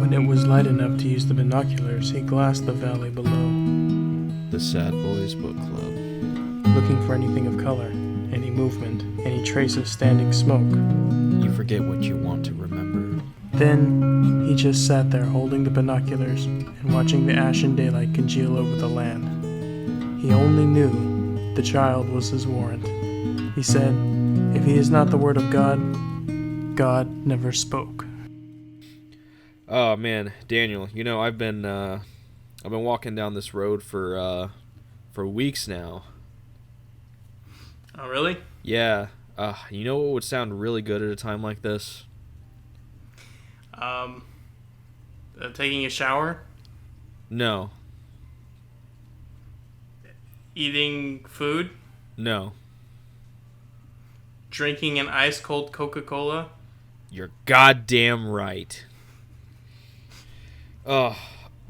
When it was light enough to use the binoculars, he glassed the valley below, The Sad Boys Book Club. looking for anything of color, any movement, any trace of standing smoke. You forget what you want to remember. Then, he just sat there holding the binoculars and watching the ashen daylight congeal over the land. He only knew the child was his warrant. He said, if he is not the word of God, God never spoke. Oh man, Daniel, I've been walking down this road for weeks now. Oh, really? Yeah. You know what would sound really good at a time like this? Taking a shower? No. Eating food? No. Drinking an ice-cold Coca-Cola? You're goddamn right. Oh,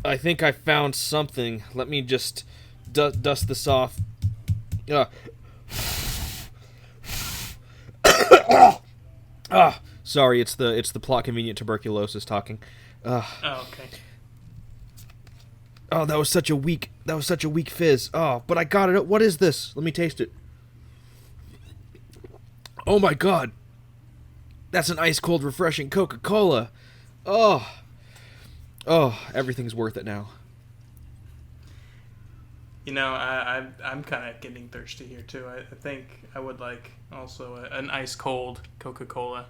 I think I found something. Let me just dust this off. Sorry, it's the plot convenient tuberculosis talking. Oh, okay. Oh, that was such a weak fizz. Oh, but I got it. What is this? Let me taste it. Oh my god. That's an ice cold refreshing Coca-Cola. Oh, everything's worth it now. I'm kind of getting thirsty here too. I think I would like also an ice cold Coca-Cola.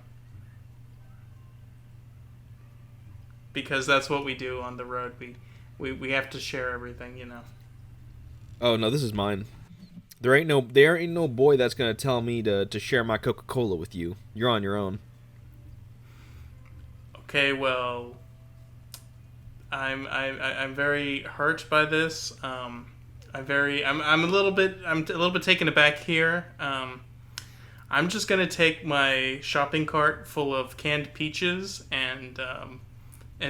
Because that's what we do on the road. We have to share everything, Oh no, this is mine. There ain't no boy that's gonna tell me to share my Coca-Cola with you. You're on your own. Okay, well, I'm very hurt by this. I'm a little bit taken aback here. I'm just gonna take my shopping cart full of canned peaches and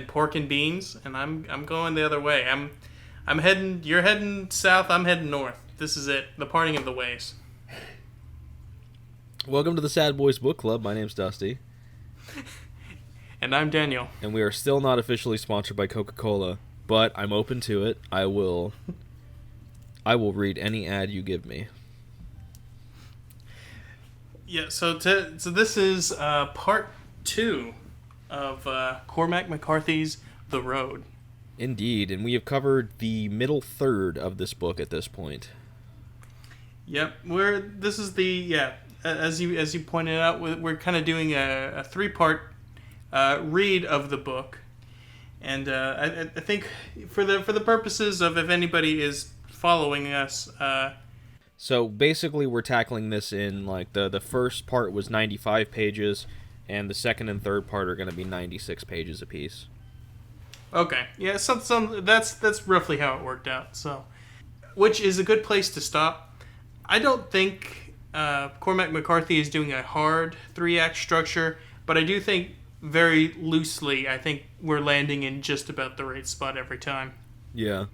pork and beans, and I'm going the other way. You're heading south, I'm heading north. This is it, the parting of the ways. Welcome to the Sad Boys Book Club. My name's Dusty. And I'm Daniel. And we are still not officially sponsored by Coca-Cola, but I'm open to it. I will read any ad you give me. Yeah, so this is part 2 of Cormac McCarthy's The Road. Indeed, and we have covered the middle third of this book at this point. Yep, as you pointed out, we're kind of doing a 3-part read of the book, and I think for the purposes of if anybody is following us. So basically, we're tackling this in like the first part was 95 pages, and the second and third part are going to be 96 pages apiece. Okay, yeah, that's roughly how it worked out. So, which is a good place to stop. I don't think Cormac McCarthy is doing a hard 3-act structure, but I do think very loosely, I think we're landing in just about the right spot every time. Yeah,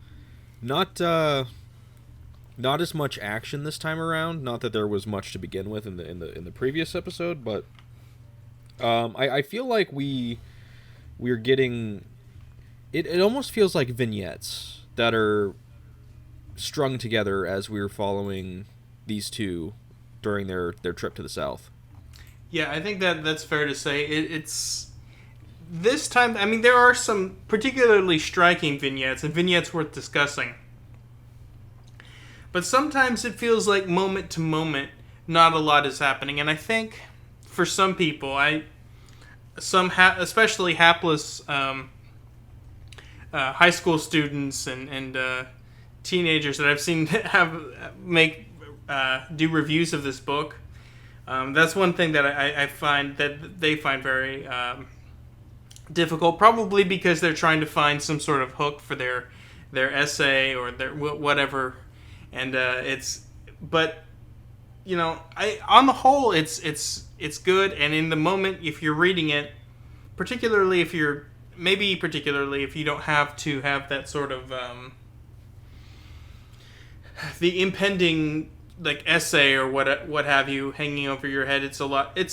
not as much action this time around. Not that there was much to begin with in the previous episode, but I feel like we're getting it almost feels like vignettes that are strung together as we're following these two during their trip to the south. Yeah, I think that's fair to say. It's this time. I mean, there are some particularly striking vignettes and vignettes worth discussing. But sometimes it feels like moment to moment, not a lot is happening. And I think for some people, especially hapless high school students and teenagers that I've seen do reviews of this book. That's one thing that I find that they find very difficult, probably because they're trying to find some sort of hook for their essay or their whatever, and on the whole, it's good, and in the moment, if you're reading it, particularly if you don't have to have that sort of the impending like essay or what have you hanging over your head, it's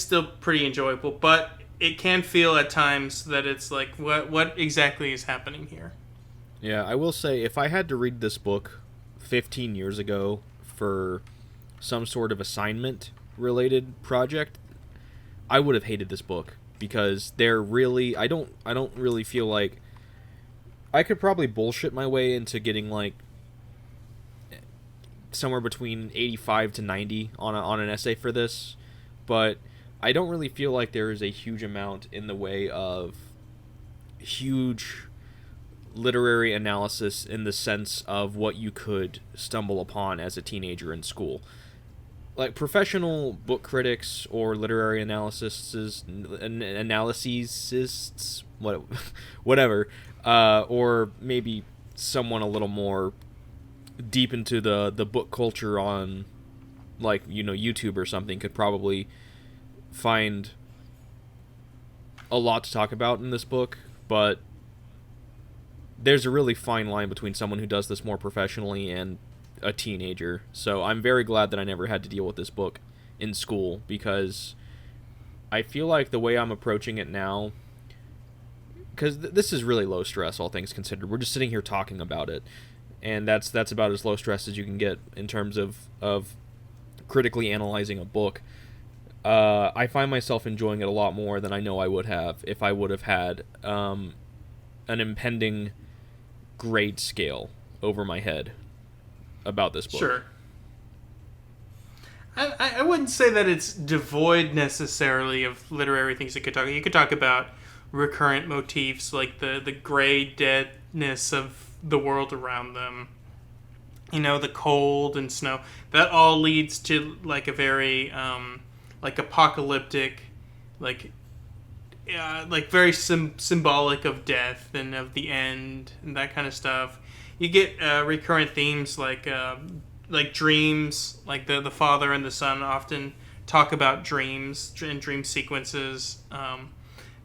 still pretty enjoyable. But it can feel at times that it's like, what exactly is happening here? Yeah, I will say, if I had to read this book 15 years ago for some sort of assignment related project, I would have hated this book because they're really I don't really feel like I could probably bullshit my way into getting like somewhere between 85 to 90 on an essay for this, but I don't really feel like there is a huge amount in the way of huge literary analysis in the sense of what you could stumble upon as a teenager in school. Like professional book critics or literary analysists, whatever, or maybe someone a little more deep into the book culture on, like, YouTube or something, could probably find a lot to talk about in this book, but there's a really fine line between someone who does this more professionally and a teenager. So I'm very glad that I never had to deal with this book in school, because I feel like the way I'm approaching it now, because this is really low stress, all things considered. We're just sitting here talking about it, and that's about as low stress as you can get in terms of critically analyzing a book. I find myself enjoying it a lot more than I know I would have if I would have had an impending grade scale over my head about this book. Sure. I wouldn't say that it's devoid necessarily of literary things you could talk. You could talk about recurrent motifs like the gray deadness of the world around them. The cold and snow. That all leads to like a very like apocalyptic, like very symbolic of death and of the end and that kind of stuff. You get recurrent themes like dreams, like the father and the son often talk about dreams and dream sequences.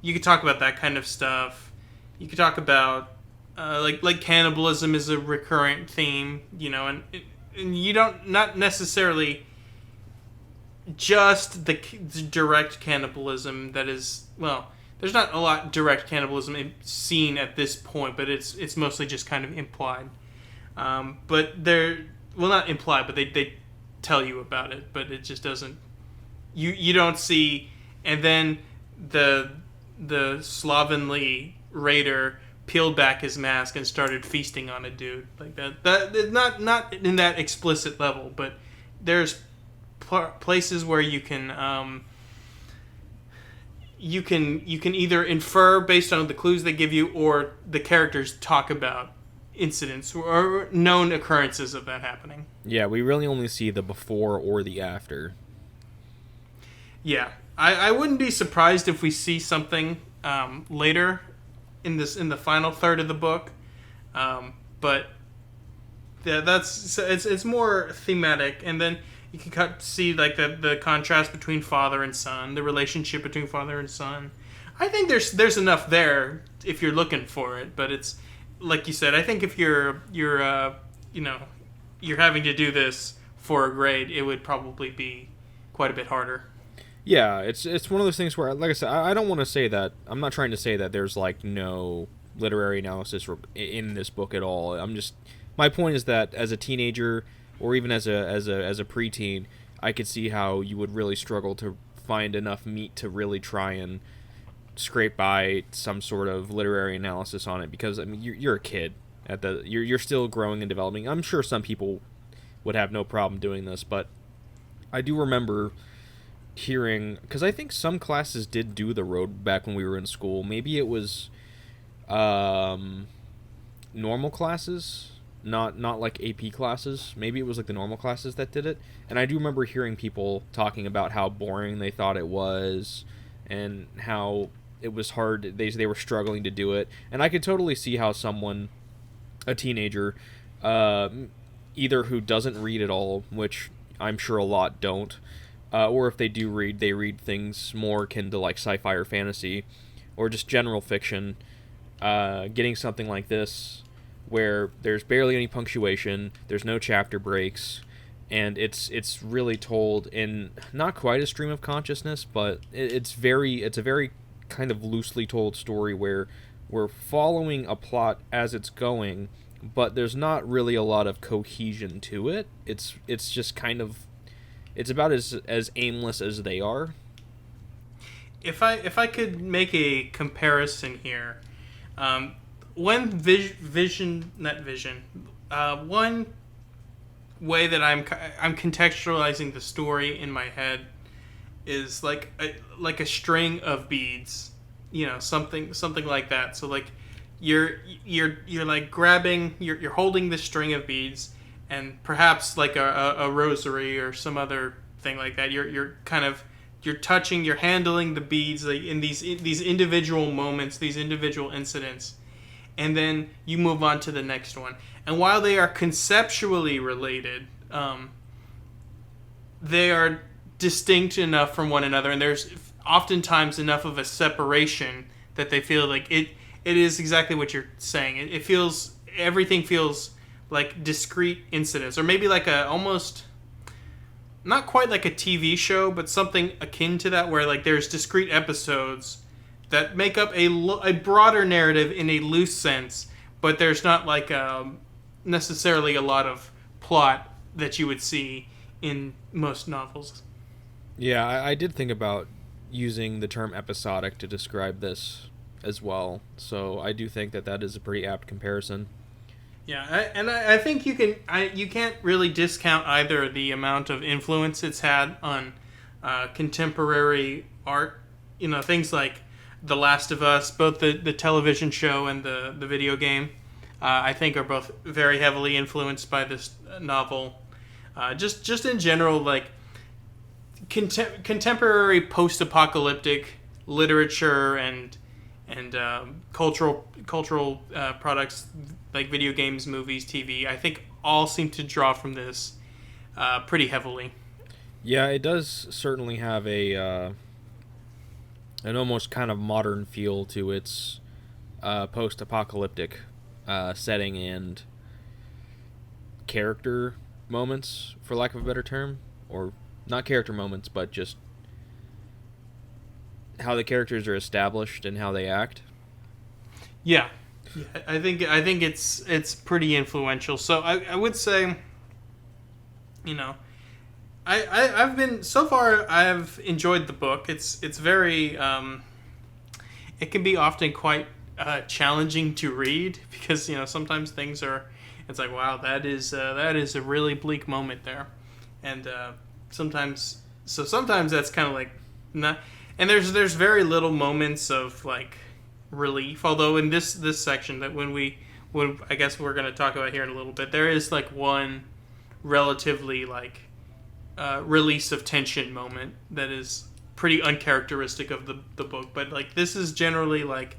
You could talk about that kind of stuff. You could talk about like cannibalism is a recurrent theme, and you don't, not necessarily just the direct cannibalism that is, well, there's not a lot direct cannibalism seen at this point, but it's mostly just kind of implied. But they're, well, not implied, but they tell you about it, but it just doesn't, you don't see. And then the slovenly raider peeled back his mask and started feasting on a dude like that not in that explicit level, but there's places where you can either infer based on the clues they give you, or the characters talk about incidents or known occurrences of that happening. Yeah, we really only see the before or the after. Yeah, I wouldn't be surprised if we see something later in the final third of the book, but yeah, it's more thematic, and then you can see like the contrast between father and son, the relationship between father and son. I think there's enough there if you're looking for it, but it's like you said. I think if you're having to do this for a grade, it would probably be quite a bit harder. Yeah, it's one of those things where, like I said, I don't want to say that. I'm not trying to say that there's like no literary analysis in this book at all. My point is that as a teenager, or even as a preteen, I could see how you would really struggle to find enough meat to really try and scrape by some sort of literary analysis on it, because I mean you're a kid you're still growing and developing. I'm sure some people would have no problem doing this, but I do remember hearing, because I think some classes did do the road back when we were in school. Maybe it was normal classes, not like AP classes. Maybe it was like the normal classes that did it. And I do remember hearing people talking about how boring they thought it was, and how it was hard. They were struggling to do it. And I could totally see how someone, a teenager, either who doesn't read at all, which I'm sure a lot don't, or if they do read, they read things more akin to like sci-fi or fantasy, or just general fiction, getting something like this where there's barely any punctuation, there's no chapter breaks, and it's really told in not quite a stream of consciousness, but it's a very kind of loosely told story where we're following a plot as it's going, but there's not really a lot of cohesion to it. It's just kind of, it's about as aimless as they are. If I could make a comparison here, one vision, not vision, one way that I'm contextualizing the story in my head is like a string of beads, something like that. So like you're like grabbing, you're holding this string of beads, and perhaps like a rosary or some other thing like that. You're kind of, you're touching, you're handling the beads like in these individual moments, these individual incidents, and then you move on to the next one. And while they are conceptually related, they are distinct enough from one another, and there's oftentimes enough of a separation that they feel like it is exactly what you're saying. It feels, everything feels like discrete incidents, or maybe like a almost not quite like a TV show, but something akin to that, where like there's discrete episodes that make up a broader narrative in a loose sense, but there's not like necessarily a lot of plot that you would see in most novels. Yeah, I did think about using the term episodic to describe this as well. So I do think that is a pretty apt comparison. Yeah, I think you can't really discount either the amount of influence it's had on contemporary art. Things like The Last of Us, both the television show and the video game, I think are both very heavily influenced by this novel. Just in general, like contemporary post-apocalyptic literature and cultural products like video games, movies, TV, I think all seem to draw from this pretty heavily. Yeah, it does certainly have an almost kind of modern feel to its post-apocalyptic setting and character moments, for lack of a better term, or not character moments, but just how the characters are established and how they act. Yeah, I think it's pretty influential. So I would say, I've been, so far I've enjoyed the book. It's very it can be often quite challenging to read, because sometimes things are, it's like, wow, that is a really bleak moment there, and sometimes that's kind of like not, and there's very little moments of like relief, although in this section that when I guess we're going to talk about here in a little bit, there is like one relatively like release of tension moment that is pretty uncharacteristic of the book. But like this is generally like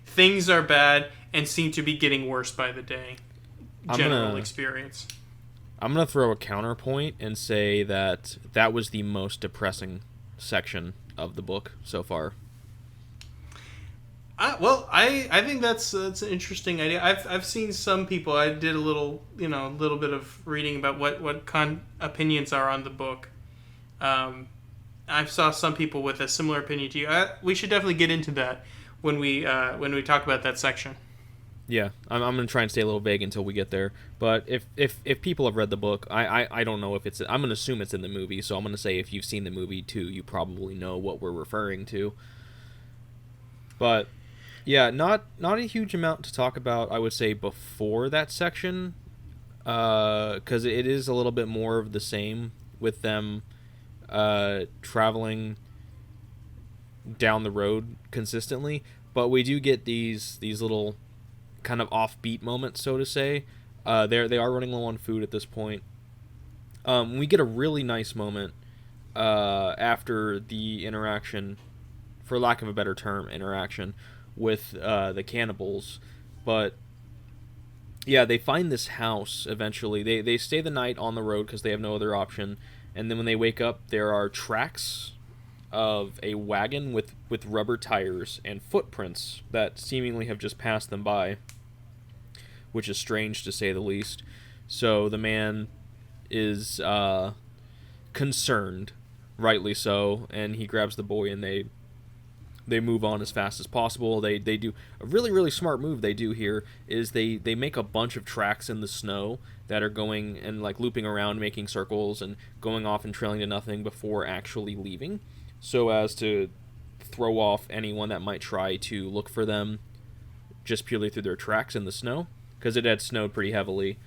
things are bad and seem to be getting worse by the day. Experience. I'm gonna throw a counterpoint and say that was the most depressing section of the book so far. I think that's an interesting idea. I've seen some people. I did a little bit of reading about what opinions are on the book. I saw some people with a similar opinion to you. We should definitely get into that when we talk about that section. Yeah, I'm gonna try and stay a little vague until we get there. But if people have read the book, I don't know if it's. I'm gonna assume it's in the movie. So I'm gonna say if you've seen the movie too, you probably know what we're referring to. But yeah, not a huge amount to talk about, I would say, before that section, because it is a little bit more of the same with them traveling down the road consistently. But we do get these little kind of offbeat moments, so to say. They are running low on food at this point. We get a really nice moment after the interaction, for lack of a better term, with the cannibals. But yeah, they find this house eventually. They stay the night on the road because they have no other option. And then when they wake up, there are tracks of a wagon with rubber tires and footprints that seemingly have just passed them by, which is strange to say the least. So the man is concerned, rightly so, and he grabs the boy and they they move on as fast as possible. They do a really really smart move. They do here is they make a bunch of tracks in the snow that are going and like looping around, making circles and going off and trailing to nothing before actually leaving, so as to throw off anyone that might try to look for them just purely through their tracks in the snow, because it had snowed pretty heavily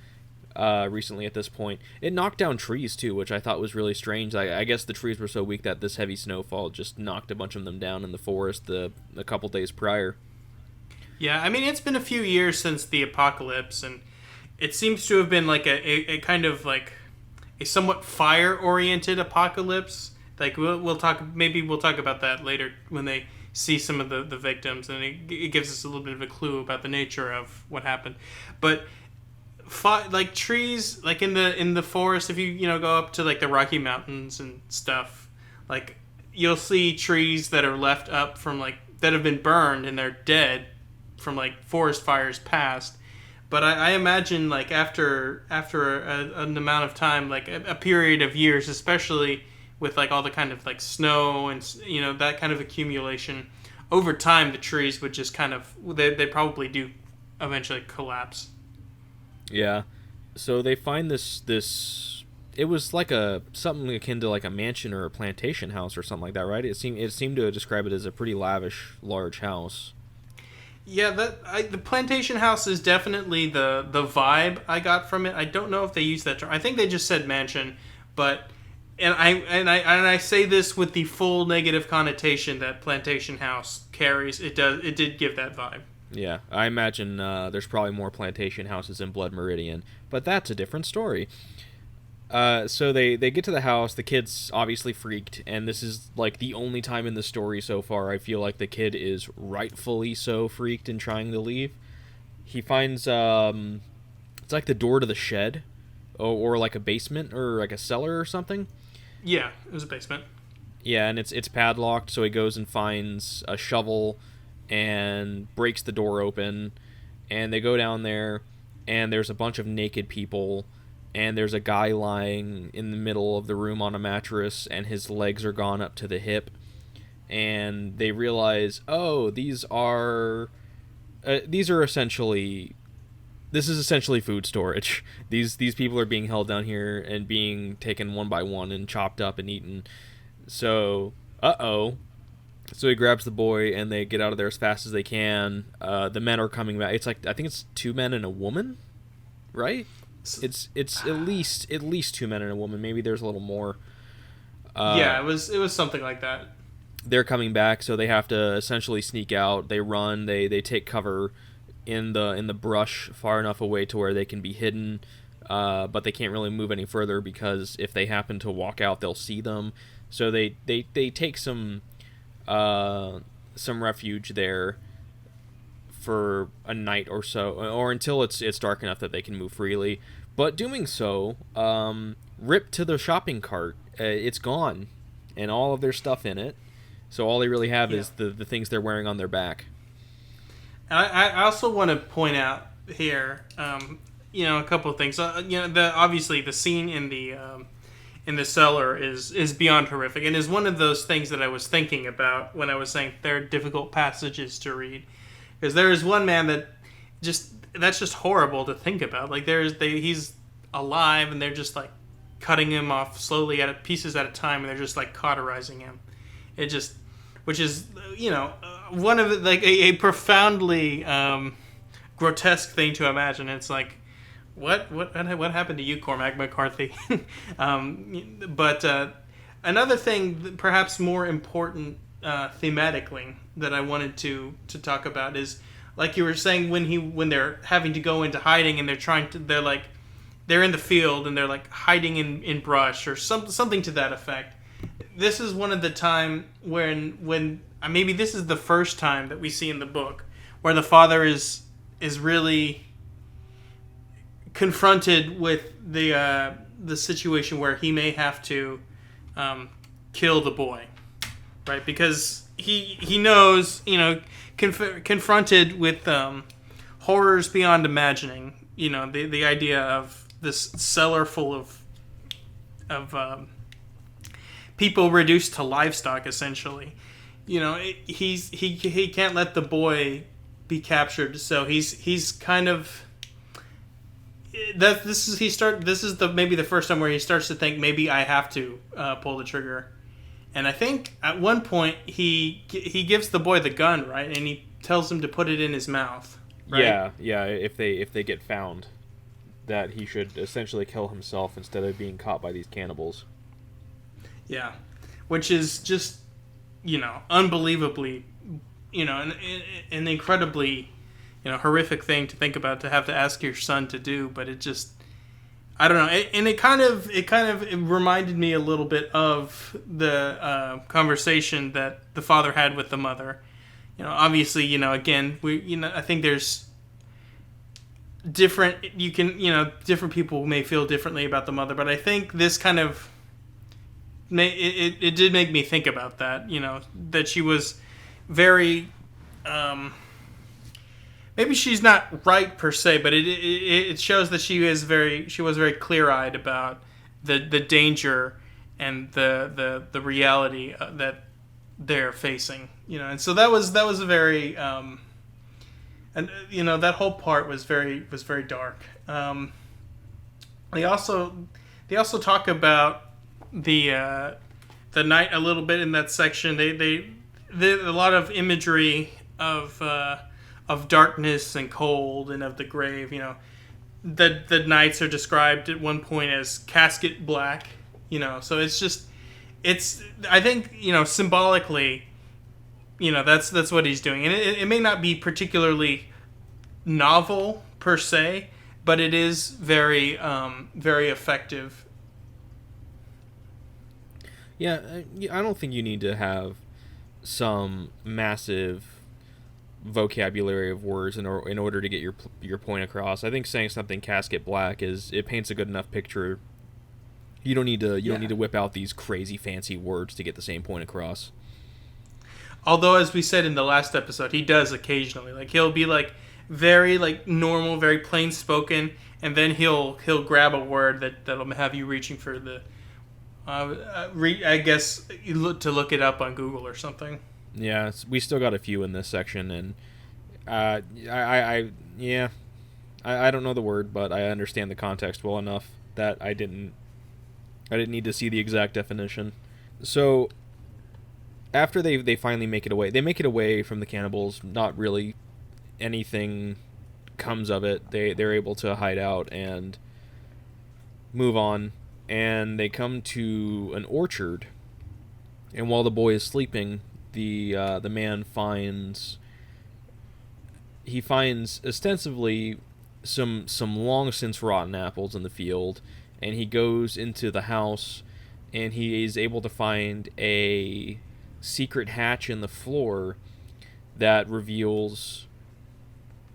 recently at this point. It knocked down trees too, which I thought was really strange. I guess the trees were so weak that this heavy snowfall just knocked a bunch of them down in the forest a couple days prior. Yeah, I mean, it's been a few years since the apocalypse, and it seems to have been like a kind of like a somewhat fire-oriented apocalypse. Like we'll talk, maybe we'll talk about that later when they see some of the victims, and it gives us a little bit of a clue about the nature of what happened. But like trees, like in the forest, if you go up to like the Rocky Mountains and stuff, like you'll see trees that are left up from like that have been burned and they're dead from like forest fires past. But I imagine like after an amount of time, like a period of years, especially with like all the kind of like snow and that kind of accumulation, over time the trees would just kind of they probably do eventually collapse. Yeah. So they find this it was like something akin to like a mansion or a plantation house or something like that, right? It seemed to describe it as a pretty lavish large house. Yeah, the plantation house is definitely the vibe I got from it. I don't know if they used that term. I think they just said mansion, but and I say this with the full negative connotation that plantation house carries. It did give that vibe. Yeah, I imagine there's probably more plantation houses in Blood Meridian, but that's a different story. So they get to the house. The kid's obviously freaked, and this is like the only time in the story so far I feel like the kid is rightfully so freaked and trying to leave. He finds it's like the door to the shed, or like a basement or like a cellar or something. Yeah, it was a basement. Yeah, and it's padlocked, so he goes and finds a shovel and breaks the door open, and they go down there, and there's a bunch of naked people, and there's a guy lying in the middle of the room on a mattress, and his legs are gone up to the hip, and they realize, oh, this is essentially food storage. These people are being held down here and being taken one by one and chopped up and eaten. So, So he grabs the boy, and they get out of there as fast as they can. The men are coming back. It's like, I think it's 2 men and a woman, right? It's at least 2 men and a woman. Maybe there's a little more. Yeah, it was something like that. They're coming back, so they have to essentially sneak out. They run. They take cover in the brush far enough away to where they can be hidden, but they can't really move any further because if they happen to walk out, they'll see them. So they take some refuge there for a night or so, or until it's dark enough that they can move freely. But doing so, ripped to the shopping cart, it's gone, and all of their stuff in it. So all they really have is the things they're wearing on their back. I also want to point out here, a couple of things. Obviously the scene in the cellar is beyond horrific, and is one of those things that I was thinking about when I was saying they're difficult passages to read, because there is one man that's just horrible to think about. Like he's alive, and they're just like cutting him off slowly pieces at a time, and they're just like cauterizing him. Which is one of the, like a profoundly grotesque thing to imagine. It's like, what happened to you, Cormac McCarthy? But another thing, perhaps more important thematically, that I wanted to talk about is, like you were saying, when they're having to go into hiding, and they're in the field, and they're like hiding in brush or something to that effect. This is one of the time when maybe this is the first time that we see in the book where the father is really confronted with the situation where he may have to kill the boy, right? Because he knows, confronted with horrors beyond imagining. The idea of this cellar full of people reduced to livestock, essentially. he can't let the boy be captured, so he's kind of that this is the maybe the first time where he starts to think maybe I have to pull the trigger. And I think at one point he gives the boy the gun, right, and he tells him to put it in his mouth. Right? Yeah. If they get found, that he should essentially kill himself instead of being caught by these cannibals. Yeah, which is just unbelievably, an incredibly, horrific thing to think about, to have to ask your son to do. But it just, I don't know, it reminded me a little bit of the conversation that the father had with the mother. Obviously, again, I think there's different. Different people may feel differently about the mother, but I think this kind of it did make me think about that. That she was very. Maybe she's not right per se, but it shows that she was very clear-eyed about the danger and the reality that they're facing. And so that was a very and that whole part was very dark. They also talk about the night a little bit in that section. They a lot of imagery of darkness and cold and of the grave. The nights are described at one point as casket black. So it's I think symbolically, that's what he's doing, and it may not be particularly novel per se, but it is very very effective. Yeah, I don't think you need to have some massive vocabulary of words in order to get your point across. I think saying something casket black it paints a good enough picture. You don't need to whip out these crazy fancy words to get the same point across. Although, as we said in the last episode, he does occasionally. Like, he'll be like very like normal, very plain spoken, and then he'll grab a word that'll have you reaching for the I guess to look it up on Google or something. Yeah, we still got a few in this section, and I don't know the word, but I understand the context well enough that I didn't need to see the exact definition. So after they finally make it away from the cannibals. Not really anything comes of it. They're able to hide out and move on, and they come to an orchard. And while the boy is sleeping, the man finds ostensibly some long since rotten apples in the field, and he goes into the house, and he is able to find a secret hatch in the floor that reveals,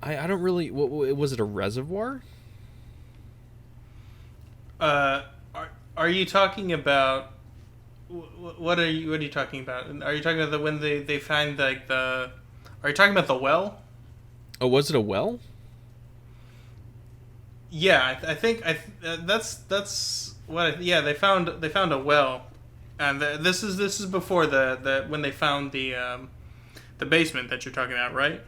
I don't really, what was it, a reservoir? Are you talking about what are you talking about? Are you talking about when they find like the? Are you talking about the well? Oh, was it a well? Yeah, I think that's what. Yeah, they found a well, and this is before the when they found the basement that you're talking about, right?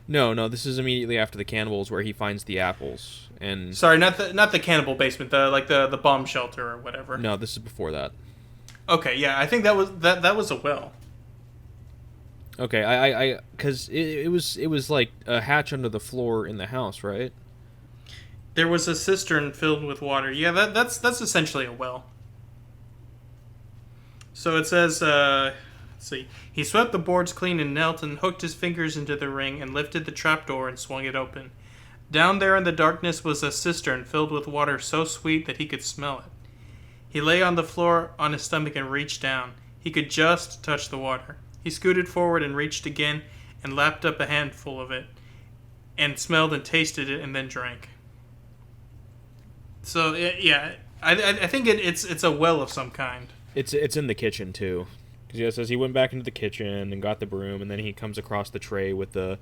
No, this is immediately after the cannibals, where he finds the apples. And sorry, not the cannibal basement, the bomb shelter or whatever. No, this is before that. Okay, yeah, I think that was a well. Okay, I because it was like a hatch under the floor in the house, right? There was a cistern filled with water. Yeah, that's essentially a well. So it says, let's see. He swept the boards clean and knelt and hooked his fingers into the ring and lifted the trapdoor and swung it open. Down there in the darkness was a cistern filled with water so sweet that he could smell it. He lay on the floor on his stomach and reached down. He could just touch the water. He scooted forward and reached again and lapped up a handful of it and smelled and tasted it and then drank. So, yeah, I think it's a well of some kind. It's in the kitchen, too. Because it says he went back into the kitchen and got the broom, and then he comes across the tray with the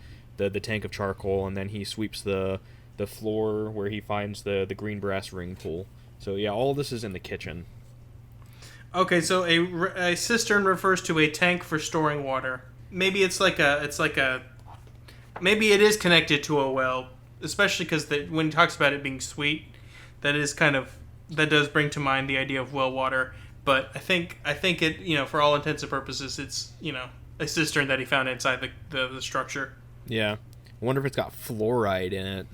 tank of charcoal, and then he sweeps the floor where he finds the green brass ring pool. So, yeah, all this is in the kitchen. Okay, so a cistern refers to a tank for storing water. Maybe maybe it is connected to a well, especially because when he talks about it being sweet, that is kind of that does bring to mind the idea of well water. But I think it, for all intents and purposes, it's a cistern that he found inside the structure. Yeah. I wonder if it's got fluoride in it.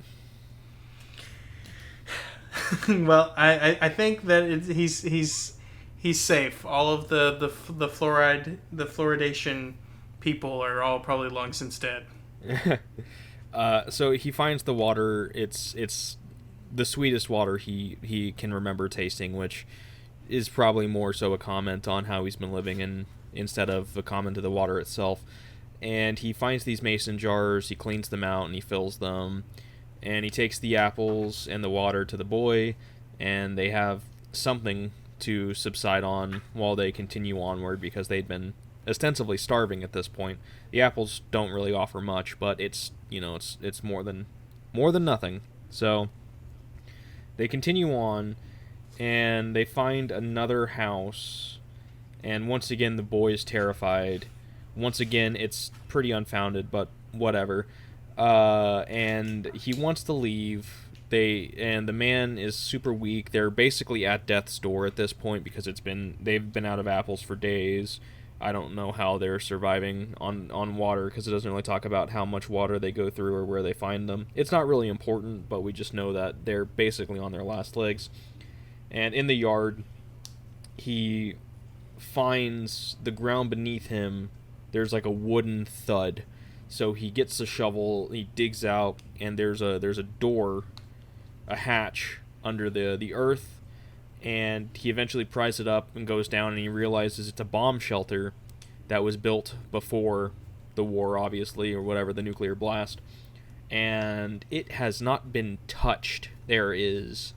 Well, I think that he's safe. All of the fluoridation people are all probably long since dead. So he finds the water. It's the sweetest water he can remember tasting, which is probably more so a comment on how he's been living in instead of a comment to the water itself. And he finds these mason jars. He cleans them out and he fills them. And he takes the apples and the water to the boy, and they have something to subside on while they continue onward because they'd been ostensibly starving at this point. The apples don't really offer much, but it's more than nothing. So they continue on, and they find another house, and once again the boy is terrified. Once again, it's pretty unfounded, but whatever. And he wants to leave. The man is super weak. They're basically at death's door at this point because they've been out of apples for days. I don't know how they're surviving on water because it doesn't really talk about how much water they go through or where they find them. It's not really important, but we just know that they're basically on their last legs. And in the yard, he finds the ground beneath him. There's like a wooden thud. So he gets the shovel, he digs out, and there's a door, a hatch under the earth, and he eventually pries it up and goes down, and he realizes it's a bomb shelter that was built before the war, obviously, or whatever, the nuclear blast, and it has not been touched. There is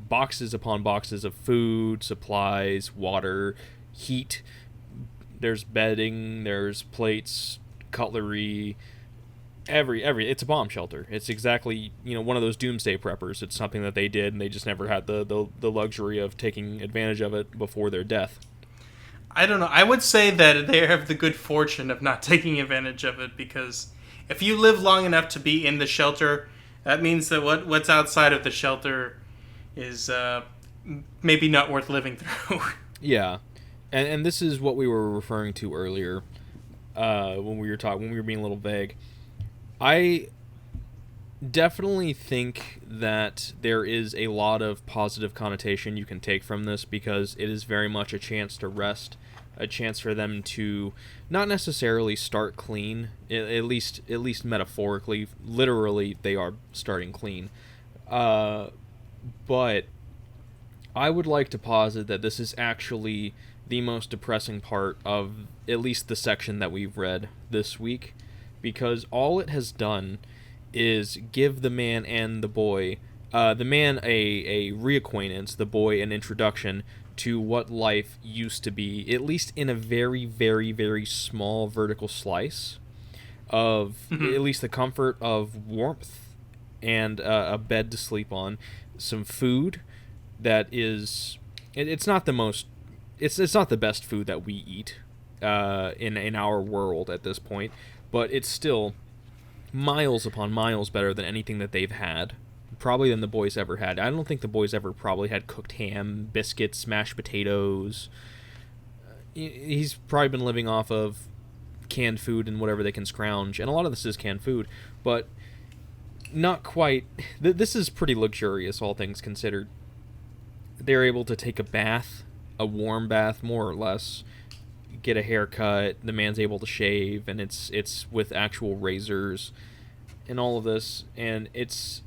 boxes upon boxes of food, supplies, water, heat. There's bedding, there's plates, cutlery, every it's a bomb shelter. It's exactly one of those doomsday preppers. It's something that they did, and they just never had the luxury of taking advantage of it before their death. I don't know. I would say that they have the good fortune of not taking advantage of it, because if you live long enough to be in the shelter, that means that what's outside of the shelter is maybe not worth living through. Yeah, and this is what we were referring to earlier. When we were being a little vague, I definitely think that there is a lot of positive connotation you can take from this because it is very much a chance to rest, a chance for them to not necessarily start clean, at least metaphorically. Literally, they are starting clean. But I would like to posit that this is actually the most depressing part of at least the section that we've read this week, because all it has done is give the man and the boy, the man a reacquaintance, the boy an introduction to what life used to be, at least in a very, very, very small vertical slice of at least the comfort of warmth and a bed to sleep on, some food that is, it's not the most, it's not the best food that we eat in our world at this point, but it's still miles upon miles better than anything that they've had, probably than the boys ever had. I don't think the boys ever probably had cooked ham, biscuits, mashed potatoes. He's probably been living off of canned food and whatever they can scrounge, and a lot of this is canned food, but not quite. This is pretty luxurious, all things considered. They're able to take a bath, a warm bath, more or less, get a haircut. The man's able to shave, and it's with actual razors, and all of this, and it's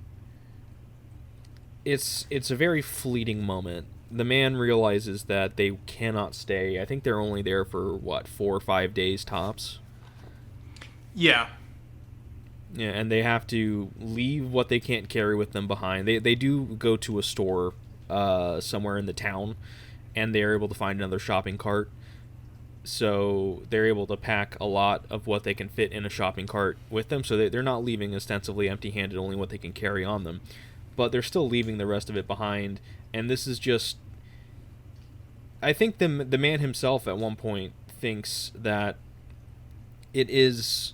a very fleeting moment. The man realizes that they cannot stay. I think they're only there for 4 or 5 days tops. Yeah. Yeah, and they have to leave what they can't carry with them behind. They do go to a store somewhere in the town, and they're able to find another shopping cart. So they're able to pack a lot of what they can fit in a shopping cart with them, so they're not leaving ostensibly empty-handed, only what they can carry on them. But they're still leaving the rest of it behind, and this is just... I think the man himself at one point thinks that it is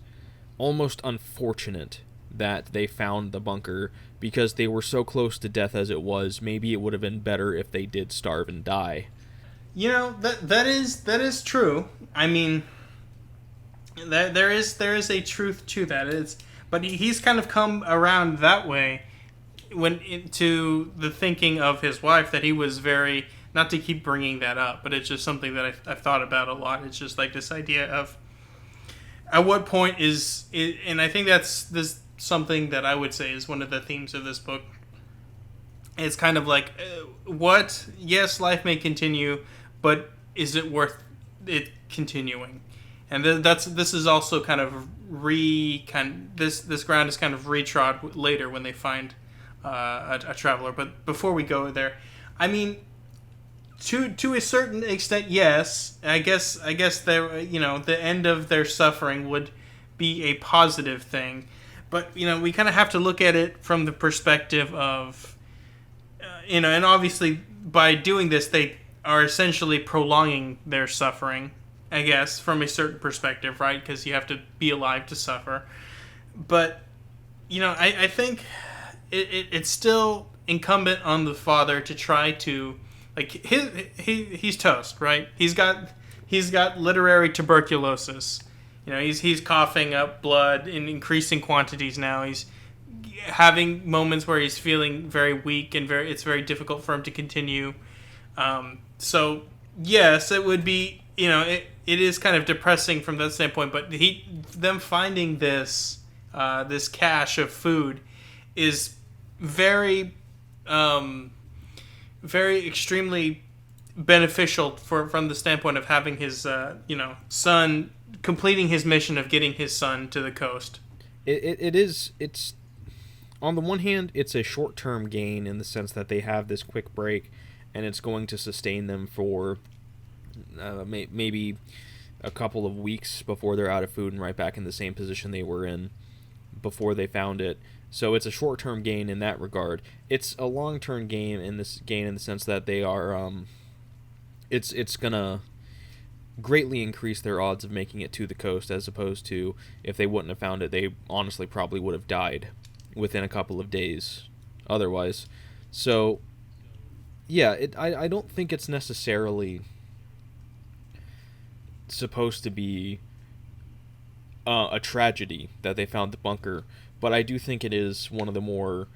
almost unfortunate that they found the bunker because they were so close to death as it was. Maybe it would have been better if they did starve and die. That is true. I mean, there is a truth to that. But he's kind of come around that way when into the thinking of his wife that he was very, not to keep bringing that up, but it's just something that I've thought about a lot. It's just like this idea of at what point is it, and I think that's this something that I would say is one of the themes of this book. It's kind of like what, yes, life may continue, but is it worth it continuing? And this is also kind of this ground is kind of retrod later when they find a traveler. But before we go there, I mean, to a certain extent, yes. I guess there, the end of their suffering would be a positive thing, but we kind of have to look at it from the perspective of and obviously by doing this they are essentially prolonging their suffering, I guess, from a certain perspective, right? Because you have to be alive to suffer. But I think it's still incumbent on the father to try to, like, he's toast, right? He's got literary tuberculosis. He's coughing up blood in increasing quantities now. He's having moments where he's feeling very weak and it's very difficult for him to continue. So yes, it would be, it is kind of depressing from that standpoint. But them finding this cache of food is very, very extremely beneficial from the standpoint of having his son completing his mission of getting his son to the coast. It's on the one hand, it's a short-term gain in the sense that they have this quick break, and it's going to sustain them for maybe a couple of weeks before they're out of food and right back in the same position they were in before they found it. So it's a short-term gain in that regard. It's a long-term gain in the sense that they are it's gonna greatly increase their odds of making it to the coast, as opposed to if they wouldn't have found it, they honestly probably would have died within a couple of days otherwise. So yeah, I don't think it's necessarily supposed to be a tragedy that they found the bunker, but I do think it is one of the more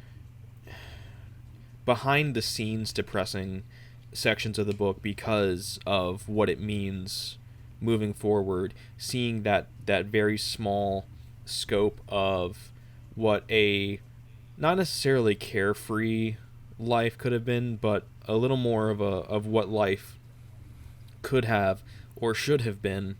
behind the scenes depressing sections of the book because of what it means moving forward, seeing that very small scope of what a not necessarily carefree life could have been, but a little more of what life could have or should have been,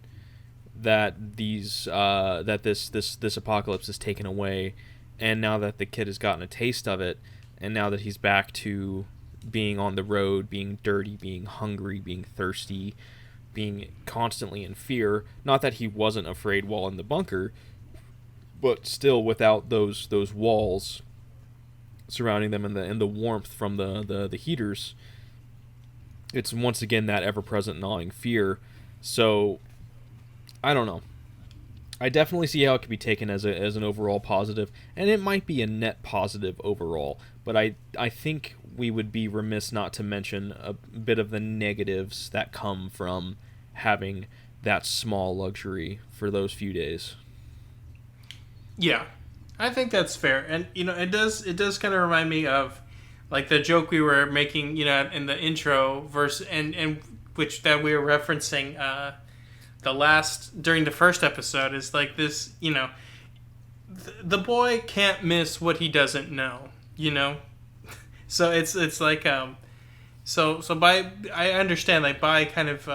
that this apocalypse is taken away, and now that the kid has gotten a taste of it, and now that he's back to being on the road, being dirty, being hungry, being thirsty, being constantly in fear. Not that he wasn't afraid while in the bunker, but still without those walls surrounding them and the warmth from the heaters. It's once again that ever-present gnawing fear. So I don't know. I definitely see how it could be taken as an overall positive, and it might be a net positive overall, but I think we would be remiss not to mention a bit of the negatives that come from having that small luxury for those few days. Yeah, I think that's fair, and it does kind of remind me of like the joke we were making, in the intro verse, and which that we were referencing during the first episode, is like this, the boy can't miss what he doesn't know, so it's like so by I understand, like, by kind of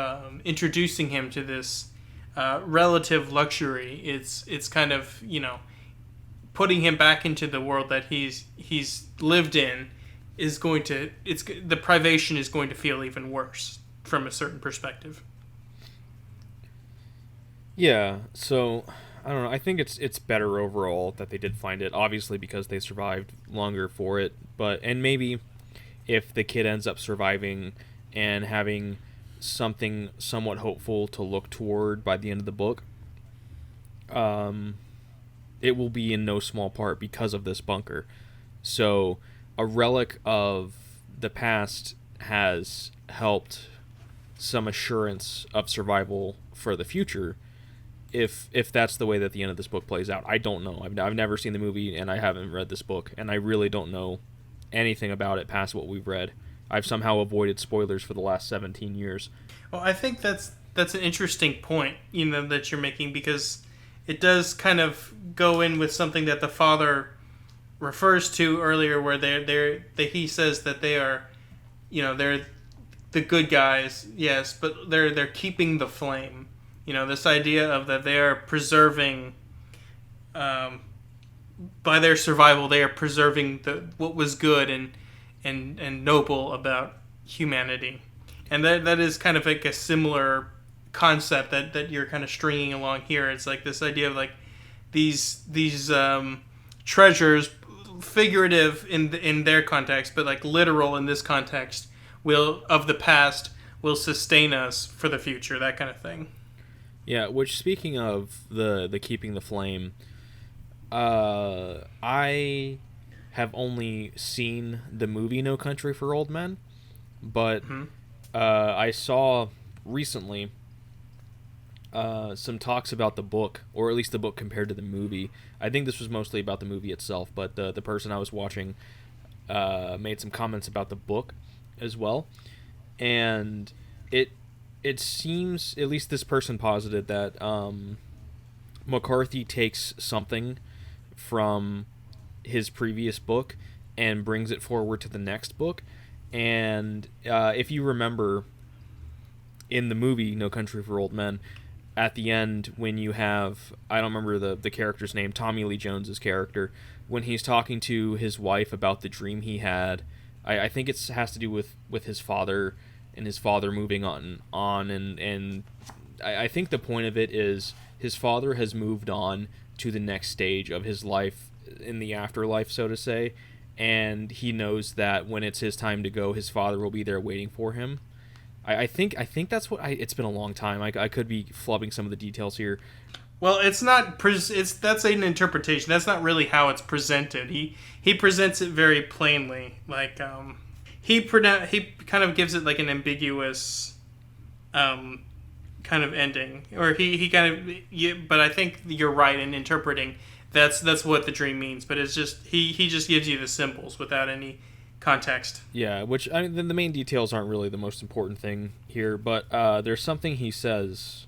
introducing him to this relative luxury, it's kind of putting him back into the world that he's lived in the privation is going to feel even worse from a certain perspective. Yeah, so I don't know. I think it's better overall that they did find it, obviously because they survived longer for it, and maybe if the kid ends up surviving and having something somewhat hopeful to look toward by the end of the book, um, it will be in no small part because of this bunker. So, a relic of the past has helped some assurance of survival for the future. If that's the way that the end of this book plays out, I don't know. I've never seen the movie and I haven't read this book, and I really don't know anything about it past what we've read. I've somehow avoided spoilers for the last 17 years. Well, I think that's an interesting point, that you're making, because it does kind of go in with something that the father refers to earlier, where he says that they are, they're the good guys, yes, but they're keeping the flame. This idea of that they are preserving, by their survival, they are preserving what was good and noble about humanity, and that is kind of like a similar concept that you're kind of stringing along here. It's like this idea of like these treasures, figurative in their context, but like literal in this context, of the past will sustain us for the future, that kind of thing. Yeah, which, speaking of the keeping the flame, I have only seen the movie No Country for Old Men, but I saw recently some talks about the book, or at least the book compared to the movie. I think this was mostly about the movie itself, but the person I was watching made some comments about the book as well, and it seems, at least this person posited, that McCarthy takes something from his previous book and brings it forward to the next book. And if you remember, in the movie No Country for Old Men, at the end, when you have, I don't remember the character's name, Tommy Lee Jones's character, when he's talking to his wife about the dream he had, I think it has to do with his father and his father moving on, and I think the point of it is his father has moved on to the next stage of his life in the afterlife, so to say, and he knows that when it's his time to go, his father will be there waiting for him. I think that's what it's been a long time. I could be flubbing some of the details here. Well, it's not. That's an interpretation. That's not really how it's presented. He presents it very plainly. Like he kind of gives it like an ambiguous kind of ending, or he kind of. But I think you're right in interpreting. That's what the dream means. But it's just he just gives you the symbols without any context. Yeah, which, I mean, the main details aren't really the most important thing here, but there's something he says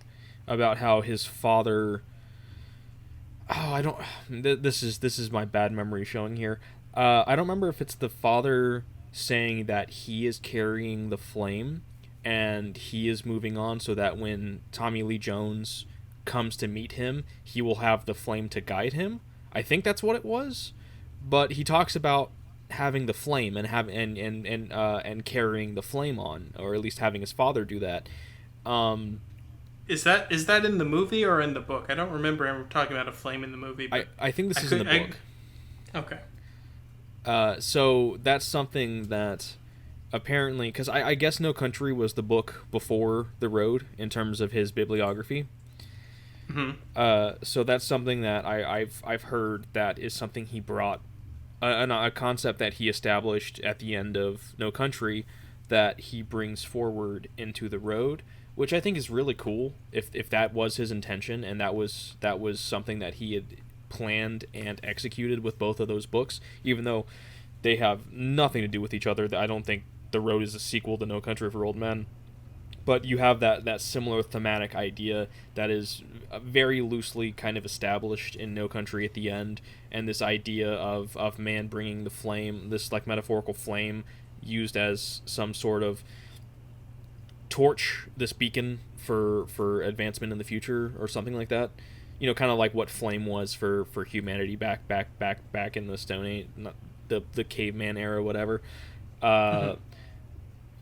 about how his father. Oh, I don't. This is my bad memory showing here. I don't remember if it's the father saying that he is carrying the flame and he is moving on, so that when Tommy Lee Jones comes to meet him, he will have the flame to guide him. I think that's what it was, but he talks about having the flame and carrying the flame on, or at least having his father do that. Is that in the movie or in the book? I don't remember him talking about a flame in the movie. But I think this is in the book. Okay. So that's something that apparently, because I guess No Country was the book before The Road in terms of his bibliography. Mm-hmm. So that's something that I've heard that is something he brought, a concept that he established at the end of No Country that he brings forward into The Road, which I think is really cool if that was his intention, and that was something that he had planned and executed with both of those books, even though they have nothing to do with each other. I don't think The Road is a sequel to No Country for Old Men, but you have that similar thematic idea that is very loosely kind of established in No Country at the end, and this idea of man bringing the flame, this like metaphorical flame used as some sort of torch, this beacon for advancement in the future or something like that. Kind of like what flame was for humanity back in the Stone Age, not the caveman era, whatever.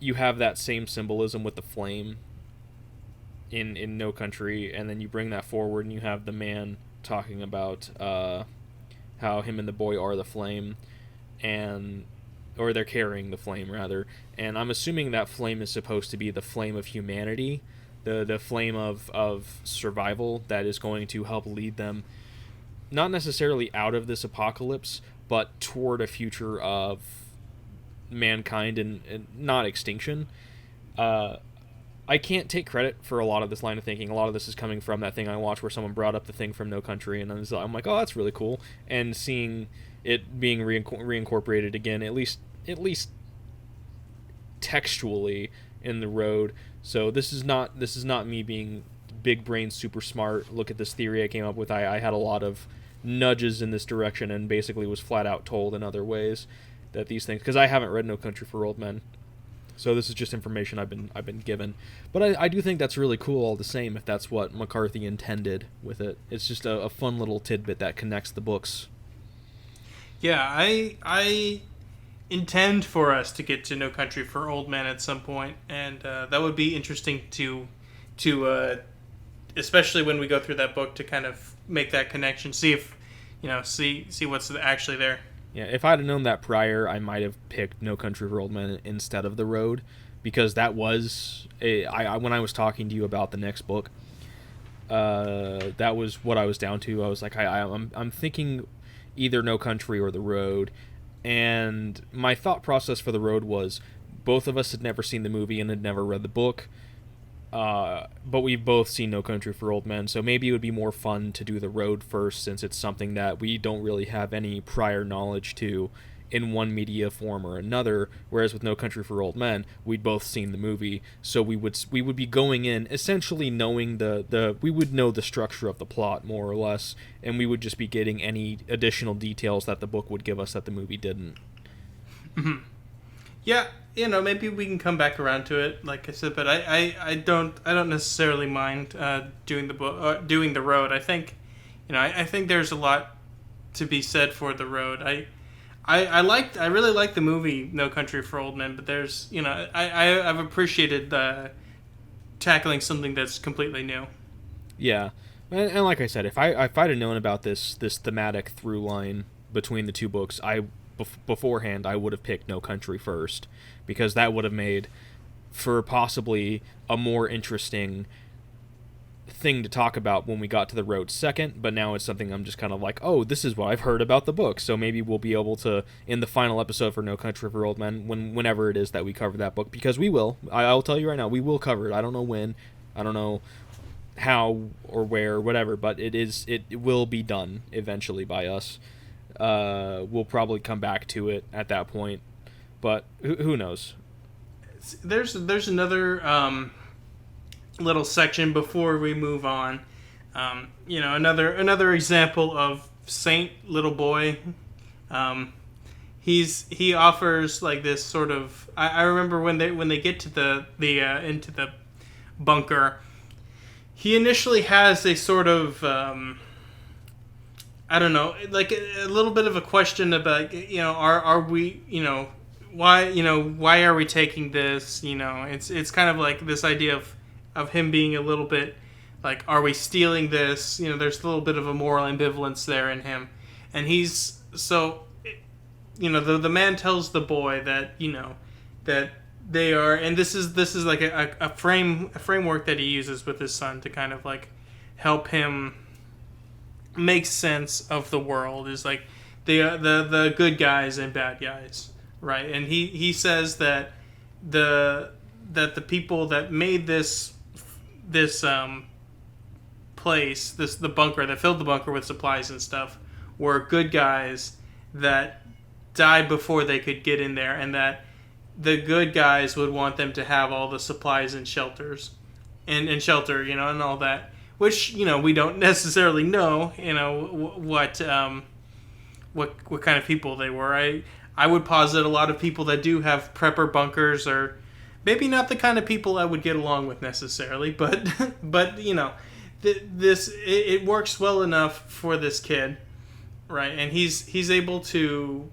You have that same symbolism with the flame in No Country, and then you bring that forward, and you have the man talking about how him and the boy are the flame, and or they're carrying the flame rather, and I'm assuming that flame is supposed to be the flame of humanity, the flame of survival that is going to help lead them not necessarily out of this apocalypse, but toward a future of mankind and not extinction. I can't take credit for a lot of this line of thinking. A lot of this is coming from that thing I watched where someone brought up the thing from No Country, and I'm like, oh, that's really cool. And seeing it being reincorporated again, at least textually in The Road. So this is not me being big brain super smart. Look at this theory I came up with. I had a lot of nudges in this direction and basically was flat out told in other ways that these things, because I haven't read No Country for Old Men. So this is just information I've been given, but I do think that's really cool all the same. If that's what McCarthy intended with it, it's just a fun little tidbit that connects the books. Yeah, I intend for us to get to No Country for Old Men at some point, and that would be interesting to especially when we go through that book, to kind of make that connection, see if see what's actually there. Yeah, if I'd have known that prior, I might have picked No Country for Old Men instead of The Road, because that was when I was talking to you about the next book, that was what I was down to. I was like, I'm thinking either No Country or The Road, and my thought process for The Road was both of us had never seen the movie and had never read the book. But we've both seen No Country for Old Men, so maybe it would be more fun to do The Road first, since it's something that we don't really have any prior knowledge to in one media form or another, whereas with No Country for Old Men, we'd both seen the movie, so we would be going in essentially knowing we would know the structure of the plot more or less, and we would just be getting any additional details that the book would give us that the movie didn't. Mm-hmm. Yeah, maybe we can come back around to it, like I said, but I don't necessarily mind doing The Road. I think, I think there's a lot to be said for The Road. I really like the movie No Country for Old Men, but there's, I've appreciated tackling something that's completely new. Yeah, and like I said, if I'd have known about this thematic through line between the two books, beforehand, I would have picked No Country first, because that would have made for possibly a more interesting thing to talk about when we got to The Road second. But now it's something I'm just kind of like, oh, this is what I've heard about the book, so maybe we'll be able to, in the final episode for No Country for Old Men, whenever it is that we cover that book, because we will. I'll tell you right now, we will cover it. I don't know when, I don't know how or where, whatever, but it will be done eventually by us. We'll probably come back to it at that point, but who knows? There's another little section before we move on. Another example of Saint Little Boy. He offers like this sort of. I remember when they get to the into the bunker, he initially has a sort of. I don't know, like a little bit of a question about, are we, why are we taking this? It's kind of like this idea of him being a little bit like, are we stealing this? There's a little bit of a moral ambivalence there in him, and he's so, the man tells the boy that that they are, and this is like a framework that he uses with his son to kind of like help him make sense of the world, is like the good guys and bad guys, right? And he says that the people that made this place, the bunker that filled the bunker with supplies and stuff, were good guys that died before they could get in there, and that the good guys would want them to have all the supplies and shelters and shelter, and all that. Which, we don't necessarily know, what kind of people they were. I would posit a lot of people that do have prepper bunkers are maybe not the kind of people I would get along with necessarily, but it works well enough for this kid, right? And he's able to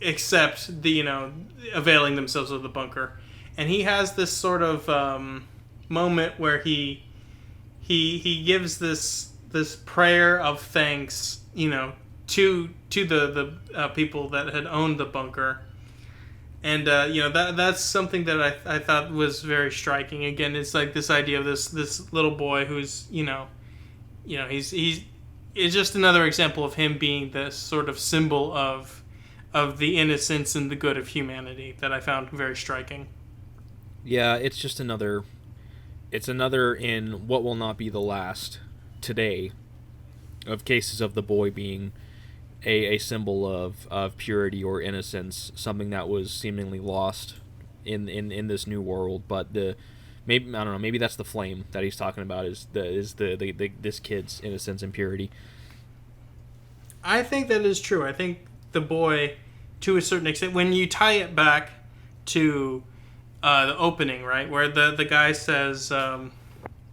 accept the availing themselves of the bunker, and he has this sort of moment where he gives this prayer of thanks, to the people that had owned the bunker, And that's something that I thought was very striking. Again, it's like this idea of this little boy who's he's it's just another example of him being this sort of symbol of the innocence and the good of humanity that I found very striking. Yeah, it's just another. It's another in what will not be the last today of cases of the boy being a symbol of purity or innocence, something that was seemingly lost in this new world. But the maybe I don't know, maybe that's the flame that he's talking about is the this kid's innocence and purity. I think that is true. I think the boy, to a certain extent, when you tie it back to the opening, right, where the guy says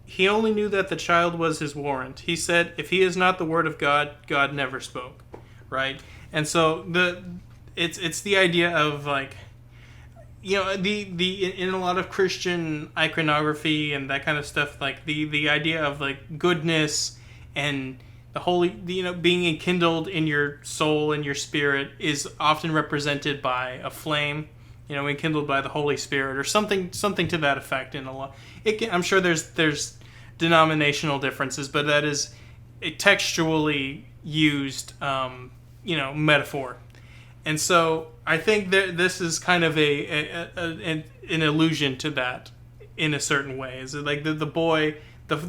he only knew that the child was his warrant. He said, "If he is not the word of God, God never spoke." Right, and so it's the idea of like the in a lot of Christian iconography and that kind of stuff, like the idea of like goodness and the holy, being enkindled in your soul and your spirit is often represented by a flame, enkindled by the Holy Spirit or something to that effect. In a lot, I'm sure there's denominational differences, but that is a textually used metaphor. And so I think that this is kind of an allusion to that in a certain way. Is it like the boy,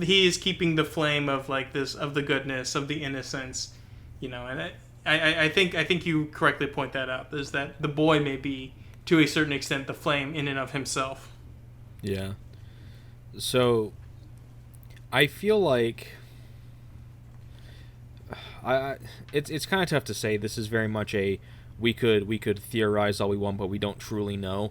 he is keeping the flame of like this, of the goodness, of the innocence, and I think you correctly point that out. Is that the boy may be to a certain extent the flame in and of himself. Yeah. So I feel like it's kind of tough to say. This is very much a we could theorize all we want, but we don't truly know.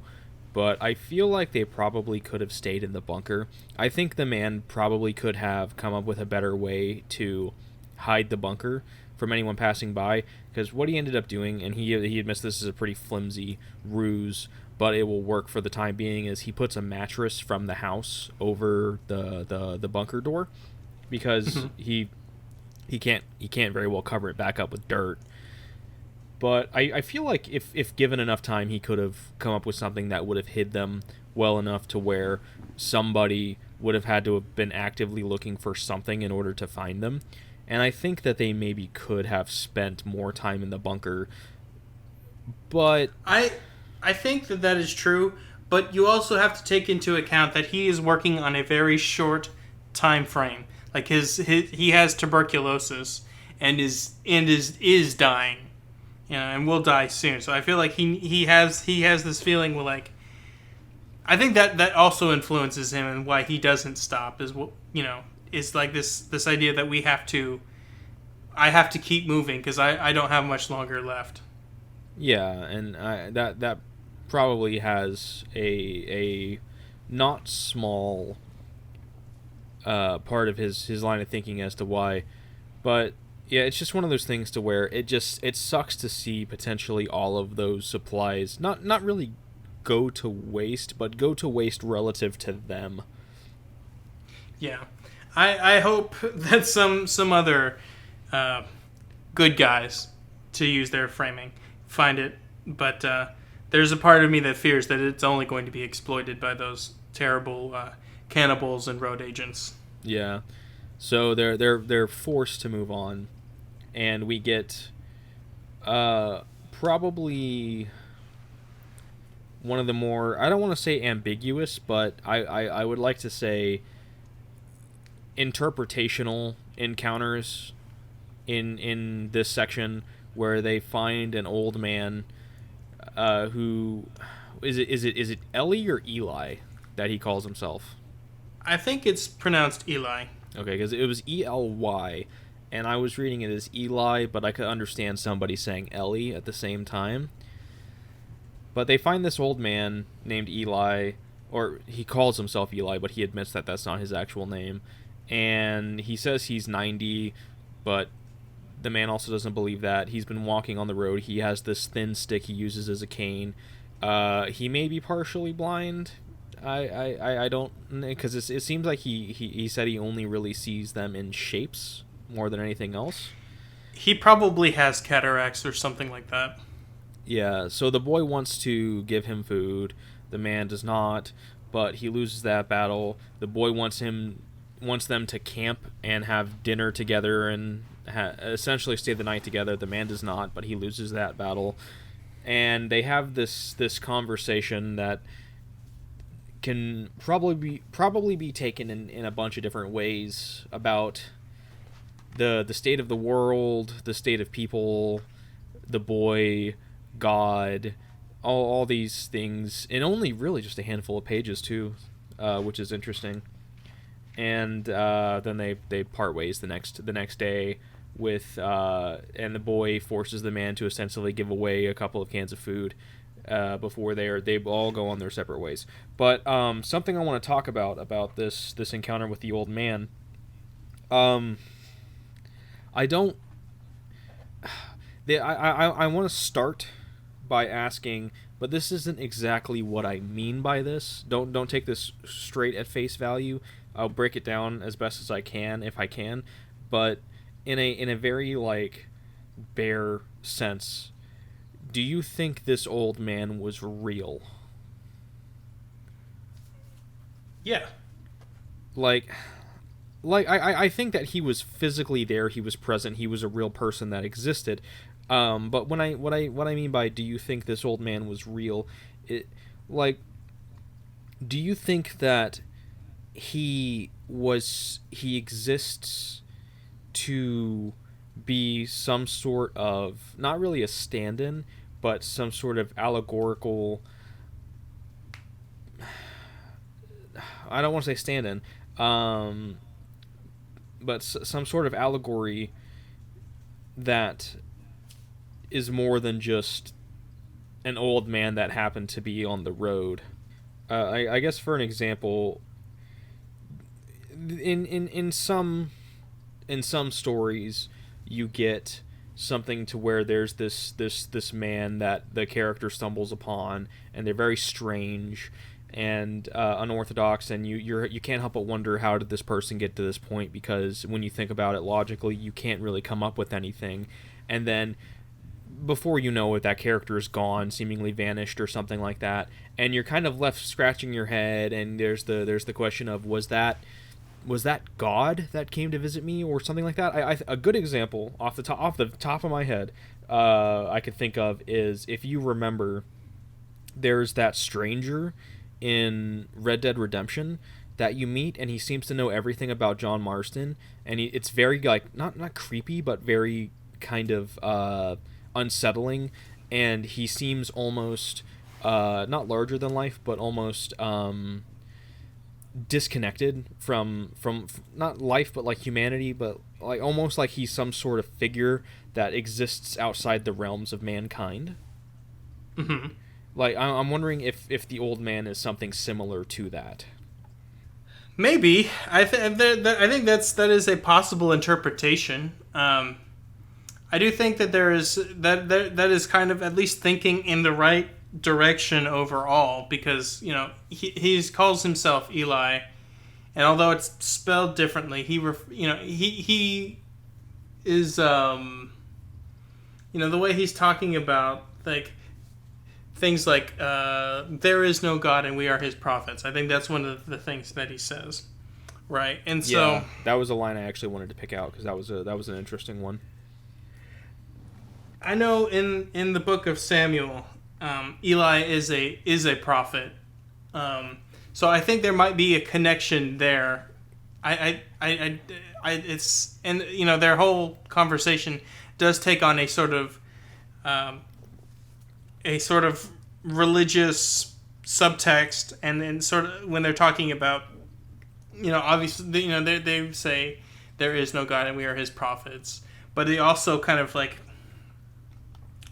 But I feel like they probably could have stayed in the bunker. I think the man probably could have come up with a better way to hide the bunker from anyone passing by, because what he ended up doing, and he admits this is a pretty flimsy ruse, but it will work for the time being, is he puts a mattress from the house over the bunker door, because he can't very well cover it back up with dirt. But I feel like if given enough time, he could have come up with something that would have hid them well enough to where somebody would have had to have been actively looking for something in order to find them. And I think that they maybe could have spent more time in the bunker. But I think that is true, but you also have to take into account that he is working on a very short time frame. Like he has tuberculosis and is dying, and will die soon. So I feel like he has this feeling where, like, I think that also influences him and why he doesn't stop is is like this idea that I have to keep moving because I don't have much longer left. yeah, and that probably has a not small part of his line of thinking as to why. But yeah, it's just one of those things to where it sucks to see potentially all of those supplies not really go to waste, but go to waste relative to them. Yeah, I hope that some other good guys, to use their framing, find it. But there's a part of me that fears that it's only going to be exploited by those terrible cannibals and road agents. Yeah, so they're forced to move on, and we get probably one of the more, I don't want to say ambiguous, but I would like to say interpretational encounters in this section, where they find an old man who is it Ellie or Eli that he calls himself? I think it's pronounced Eli. Okay, because it was Ely, and I was reading it as Eli, but I could understand somebody saying Ellie at the same time. But they find this old man named Eli, or he calls himself Eli, but he admits that that's not his actual name. And he says he's 90, but the man also doesn't believe that. He's been walking on the road. He has this thin stick he uses as a cane. He may be partially blind. I don't, because it seems like he said he only really sees them in shapes more than anything else. He probably has cataracts or something like that. Yeah, so the boy wants to give him food. The man does not, but he loses that battle. The boy wants them to camp and have dinner together and essentially stay the night together. The man does not, but he loses that battle. And they have this conversation that can probably be taken in a bunch of different ways about the state of the world, the state of people, the boy, God, all these things in only really just a handful of pages too, which is interesting. And then they part ways the next day with and the boy forces the man to essentially give away a couple of cans of food before they all go on their separate ways. But something I want to talk about this encounter with the old man. I don't. I want to start by asking, but this isn't exactly what I mean by this. Don't take this straight at face value. I'll break it down as best as I can if I can, but in a very like bare sense, do you think this old man was real? Yeah. Like I think that he was physically there, he was present, he was a real person that existed. But what I mean by do you think this old man was real? Like, do you think that he exists to be some sort of not really a stand-in, but some sort of allegorical. I don't want to say stand-in, but some sort of allegory that is more than just an old man that happened to be on the road. I guess for an example, in some stories, you get something to where there's this man that the character stumbles upon, and they're very strange and unorthodox, and you can't help but wonder, how did this person get to this point? Because when you think about it logically, you can't really come up with anything, and then before you know it, that character is gone, seemingly vanished or something like that, and you're kind of left scratching your head. And there's the question of, was that God that came to visit me or something like that? A good example off the top of my head, I could think of is, if you remember, there's that stranger in Red Dead Redemption that you meet, and he seems to know everything about John Marston, and it's very like not creepy, but very kind of unsettling, and he seems almost not larger than life, but almost disconnected from not life, but like humanity, but like almost like he's some sort of figure that exists outside the realms of mankind. Mm-hmm. Like, I'm wondering if the old man is something similar to that. Maybe. I think that is a possible interpretation. I do think that there is that is kind of at least thinking in the right direction overall, because he calls himself Eli, and although it's spelled differently, he is the way he's talking about like things like there is no God and we are his prophets. I think that's one of the things that he says, right? And so yeah, that was a line I actually wanted to pick out, because that was an interesting one. I know in the book of Samuel, Eli is a prophet, so I think there might be a connection there. It's, and their whole conversation does take on a sort of religious subtext, and then sort of when they're talking about, obviously, they say there is no God and we are his prophets, but they also kind of like,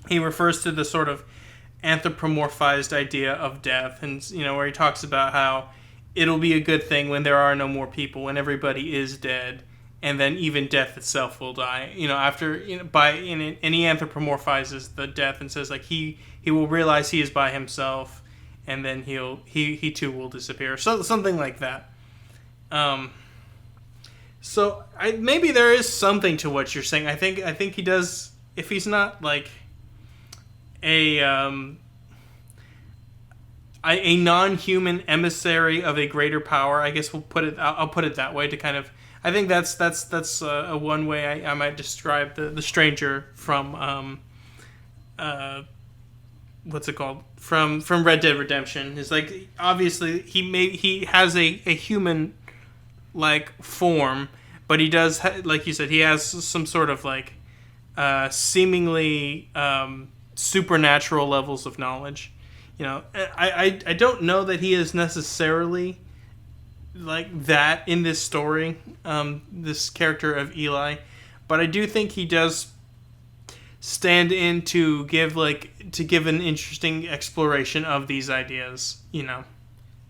he refers to the sort of anthropomorphized idea of death, and where he talks about how it'll be a good thing when there are no more people, when everybody is dead, and then even death itself will die. After and he anthropomorphizes the death and says like he will realize he is by himself, and then he too will disappear. So something like that. So maybe there is something to what you're saying. I think he does. If he's not like a a non-human emissary of a greater power. I guess we'll put it. I'll put it that way to kind of. I think that's a one way I might describe the stranger from what's it called from Red Dead Redemption. Is like obviously he has a human like form, but he does like you said he has some sort of like seemingly supernatural levels of knowledge. You know, I don't know that he is necessarily like that in this story, this character of Eli, but I do think he does stand in to give an interesting exploration of these ideas. You know.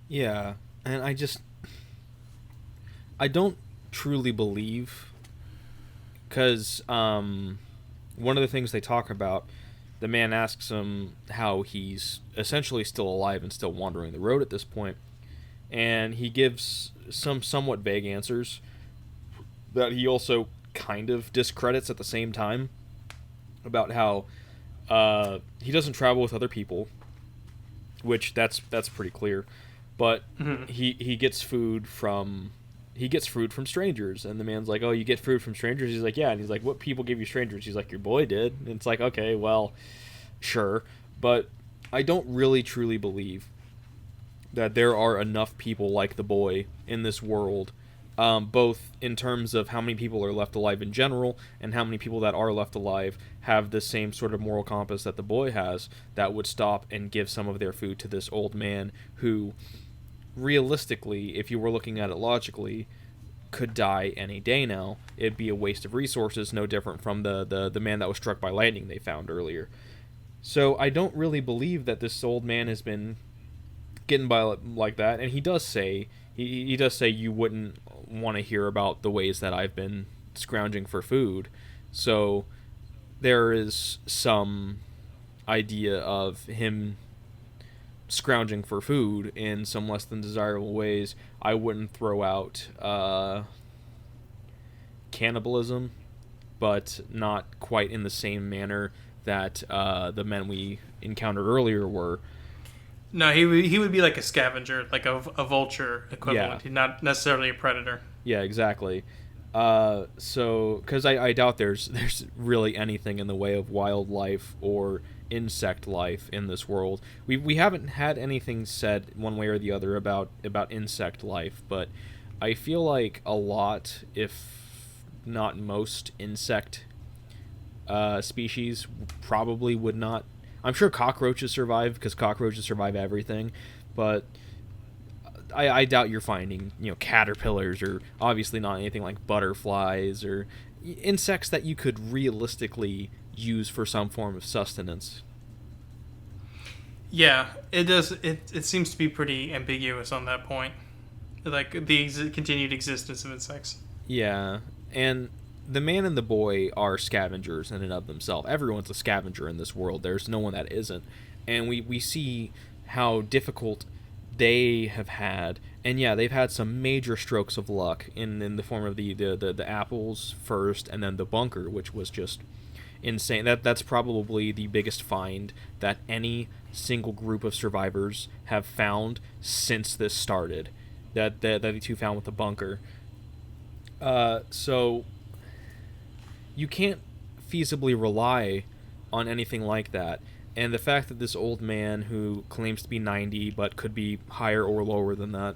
Yeah, and I don't truly believe, because one of the things they talk about, the man asks him how he's essentially still alive and still wandering the road at this point, and he gives some somewhat vague answers that he also kind of discredits at the same time, about how he doesn't travel with other people, which that's pretty clear, but he gets food from strangers, and the man's like, "Oh, you get food from strangers?" He's like, "Yeah," and he's like, "What people give you strangers?" He's like, "Your boy did." And it's like, okay, well, sure, but I don't really truly believe that there are enough people like the boy in this world, both in terms of how many people are left alive in general and how many people that are left alive have the same sort of moral compass that the boy has, that would stop and give some of their food to this old man who, realistically, if you were looking at it logically, could die any day now. It'd be a waste of resources, no different from the man that was struck by lightning they found earlier. So I don't really believe that this old man has been getting by like that, and he does say you wouldn't want to hear about the ways that I've been scrounging for food. So there is some idea of him scrounging for food in some less than desirable ways. I wouldn't throw out cannibalism, but not quite in the same manner that the men we encountered earlier were. No, he would be like a scavenger, like a vulture equivalent. Yeah. Not necessarily a predator. Yeah, exactly. So, because I doubt there's really anything in the way of wildlife or insect life in this world. We haven't had anything said one way or the other about insect life, but I feel like a lot, if not most, insect species probably would not. I'm sure cockroaches survive, because cockroaches survive everything, but I doubt you're finding, caterpillars, or obviously not anything like butterflies or insects that you could realistically use for some form of sustenance. Yeah, it does. It seems to be pretty ambiguous on that point, like the continued existence of insects. Yeah, and the man and the boy are scavengers in and of themselves. Everyone's a scavenger in this world. There's no one that isn't. And we see how difficult they have had. And yeah, they've had some major strokes of luck in the form of the apples first, and then the bunker, which was just insane. That's probably the biggest find that any single group of survivors have found since this started. That the two found with the bunker. So you can't feasibly rely on anything like that. And the fact that this old man, who claims to be 90 but could be higher or lower than that,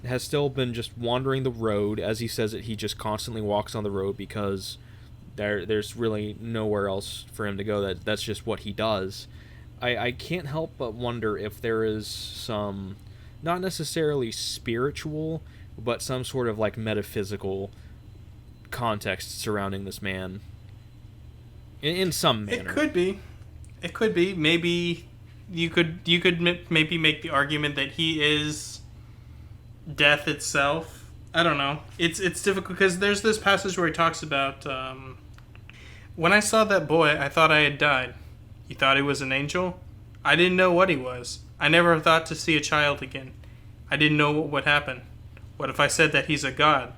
has still been just wandering the road. As he says it, he just constantly walks on the road because there's really nowhere else for him to go. That's just what he does. I can't help but wonder if there is some, not necessarily spiritual, but some sort of like metaphysical context surrounding this man in some manner. It could be. Maybe you could maybe make the argument that he is death itself. I don't know. It's difficult because there's this passage where he talks about when I saw that boy, I thought I had died. You thought he was an angel? I didn't know what he was. I never thought to see a child again. I didn't know what would happen. What if I said that he's a god?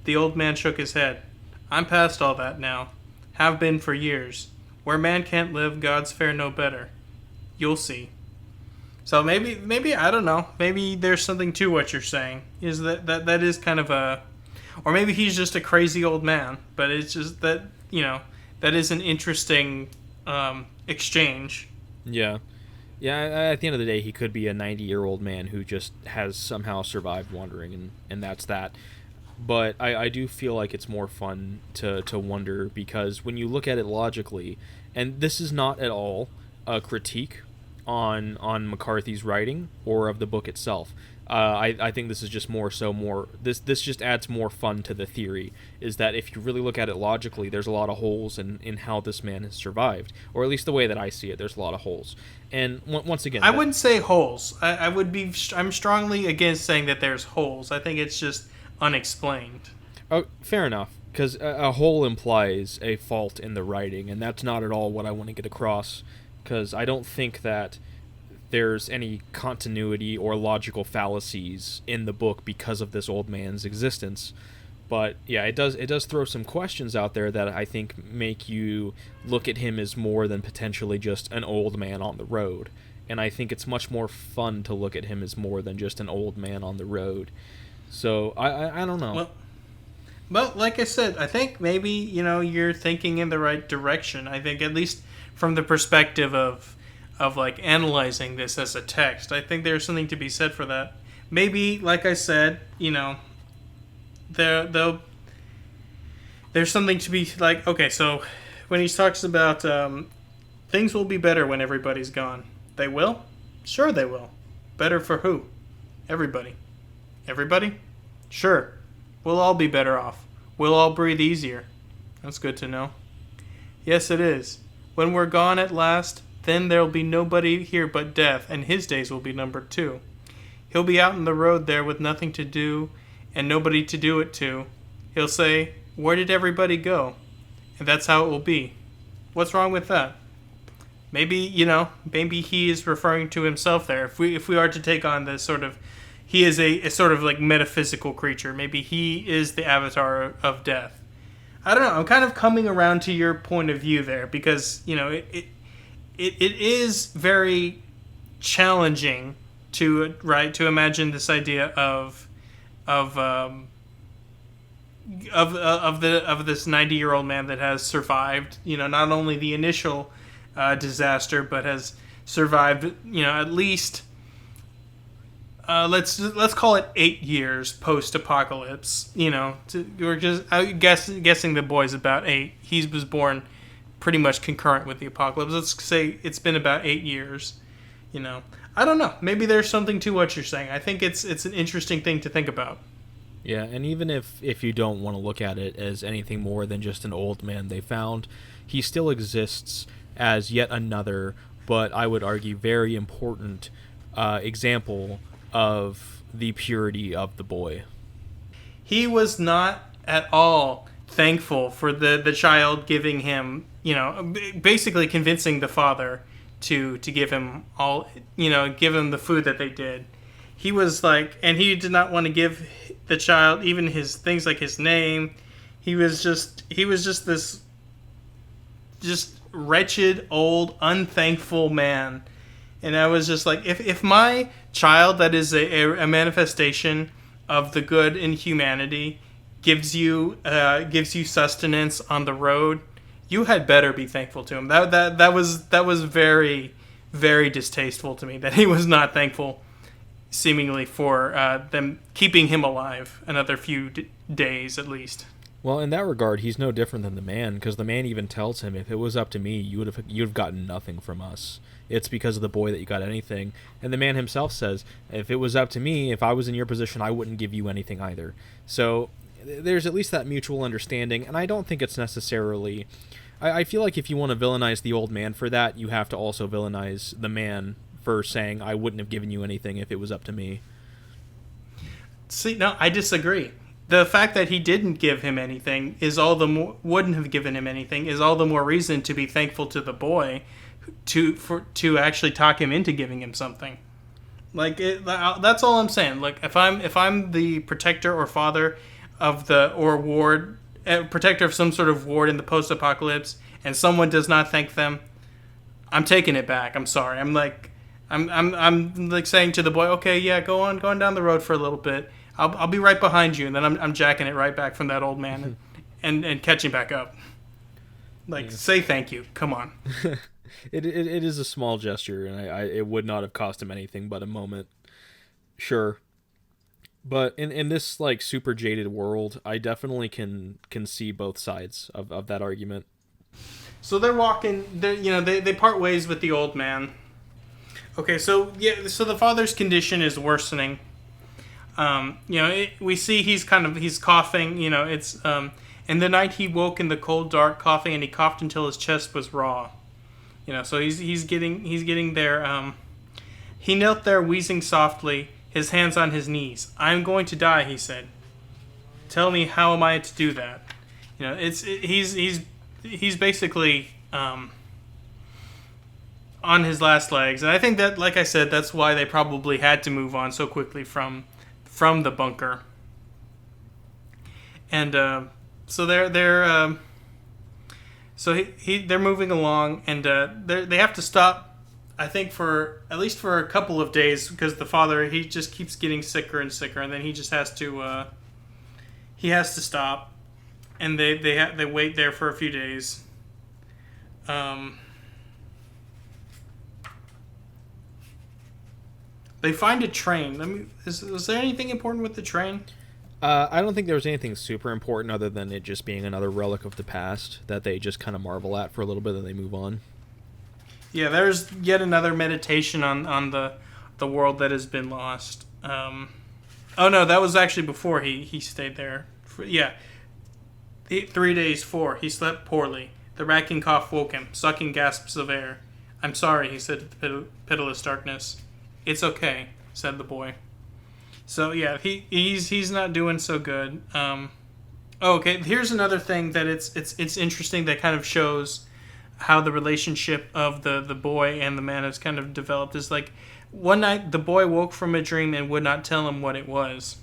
The old man shook his head. I'm past all that now. Have been for years. Where man can't live, gods fare no better. You'll see. So maybe I don't know. Maybe there's something to what you're saying. Is that is kind of a, or maybe he's just a crazy old man. But it's just that that is an interesting exchange. Yeah. Yeah, at the end of the day, he could be a 90-year-old man who just has somehow survived wandering, and that's that. But I do feel like it's more fun to wonder, because when you look at it logically, and this is not at all a critique on McCarthy's writing or of the book itself. I think this is just this just adds more fun to the theory, is that if you really look at it logically, there's a lot of holes in how this man has survived, or at least the way that I see it, there's a lot of holes. And once again, I wouldn't say holes. I'm strongly against saying that there's holes. I think it's just unexplained. Oh, fair enough, because a hole implies a fault in the writing, and that's not at all what I want to get across, because I don't think that there's any continuity or logical fallacies in the book because of this old man's existence. But yeah, it does throw some questions out there that I think make you look at him as more than potentially just an old man on the road. And I think it's much more fun to look at him as more than just an old man on the road. So I don't know. Well, like I said, I think maybe you're thinking in the right direction. I think at least from the perspective of like analyzing this as a text, I think there's something to be said for that. Maybe, like I said, there's something to be like. Okay, so when he talks about things will be better when everybody's gone, they will. Sure, they will. Better for who? Everybody. Everybody? Sure. We'll all be better off. We'll all breathe easier. That's good to know. Yes, it is. When we're gone at last, then there'll be nobody here but death, and his days will be numbered too. He'll be out in the road there with nothing to do, and nobody to do it to. He'll say, "Where did everybody go?" And that's how it will be. What's wrong with that? Maybe he is referring to himself there. If we are to take on this sort of, he is a sort of like metaphysical creature. Maybe he is the avatar of death. I don't know. I'm kind of coming around to your point of view there, because it is very challenging to imagine this idea of this 90-year-old man that has survived, not only the initial disaster, but has survived, at least let's call it 8 years post-apocalypse. We're just guessing the boy's about 8. He was born pretty much concurrent with the apocalypse. Let's say it's been about 8 years. I don't know. Maybe there's something to what you're saying. I think it's an interesting thing to think about. Yeah, and even if you don't want to look at it as anything more than just an old man they found, he still exists as yet another, but I would argue very important example of the purity of the boy. He was not at all thankful for the child giving him, basically convincing the father to give him all, give him the food that they did. He was like, and he did not want to give the child even his things like his name. He was just this just wretched, old, unthankful man. And I was just like, if my child, that is a manifestation of the good in humanity, gives you sustenance on the road, you had better be thankful to him. That was very, very distasteful to me, that he was not thankful, seemingly, for them keeping him alive another few days at least. Well, in that regard, he's no different than the man, because the man even tells him, if it was up to me, you'd have gotten nothing from us. It's because of the boy that you got anything. And the man himself says, if it was up to me, if I was in your position, I wouldn't give you anything either. So there's at least that mutual understanding, and I don't think it's necessarily... I feel like if you want to villainize the old man for that, you have to also villainize the man for saying, I wouldn't have given you anything if it was up to me. See, no, I disagree. The fact that he didn't give him anything wouldn't have given him anything, is all the more reason to be thankful to the boy to actually talk him into giving him something. That's all I'm saying. Like, if I'm the protector or father of protector of some sort of ward in the post-apocalypse, and someone does not thank them, I'm taking it back. I'm sorry. I'm like saying to the boy, okay, yeah, go on down the road for a little bit. I'll be right behind you, and then I'm jacking it right back from that old man and catching back up. Like, say thank you. Come on. It is a small gesture, and it would not have cost him anything but a moment. Sure. But in this like super jaded world, I definitely can see both sides of that argument. So they're walking. They part ways with the old man. Okay, so the father's condition is worsening. We see he's coughing. It's in the night he woke in the cold dark coughing, and he coughed until his chest was raw. So he's getting there. He knelt there wheezing softly, his hands on his knees. "I'm going to die," he said. "Tell me, how am I to do that?" He's basically on his last legs, and I think that, like I said, that's why they probably had to move on so quickly from the bunker. And so they're moving along, and they have to stop. I think for at least for a couple of days, because the father, he just keeps getting sicker and sicker, and then he just has to stop, and they wait there for a few days. They find a train. Was there anything important with the train? I don't think there was anything super important other than it just being another relic of the past that they just kind of marvel at for a little bit and they move on. Yeah, there's yet another meditation on the world that has been lost. Oh no, that was actually before he stayed there. 3 days, 4. He slept poorly. The racking cough woke him, sucking gasps of air. "I'm sorry," he said to the pitiless darkness. "It's okay," said the boy. So yeah, he's not doing so good. Okay, here's another thing that it's interesting that kind of shows how the relationship of the boy and the man has kind of developed. Is like one night the boy woke from a dream and would not tell him what it was,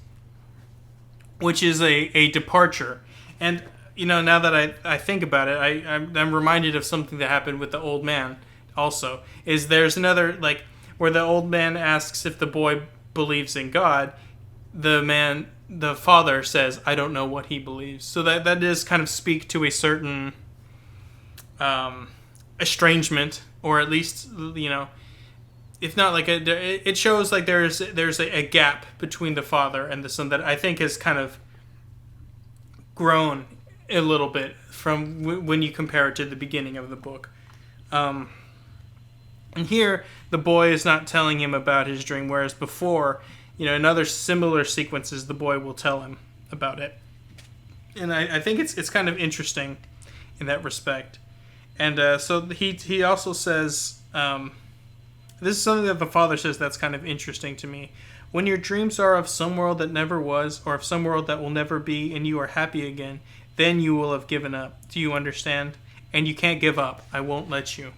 which is a departure. And now that I think about it, I'm reminded of something that happened with the old man. Also, there's another like where the old man asks if the boy believes in God. The father says, "I don't know what he believes." So that does kind of speak to a certain estrangement, or at least if not like it shows like there's a gap between the father and the son that I think has kind of grown a little bit from when you compare it to the beginning of the book. And here, the boy is not telling him about his dream, whereas before, in other similar sequences, the boy will tell him about it. And I think it's kind of interesting in that respect. And so he also says, this is something that the father says that's kind of interesting to me. "When your dreams are of some world that never was, or of some world that will never be, and you are happy again, then you will have given up. Do you understand? And you can't give up. I won't let you."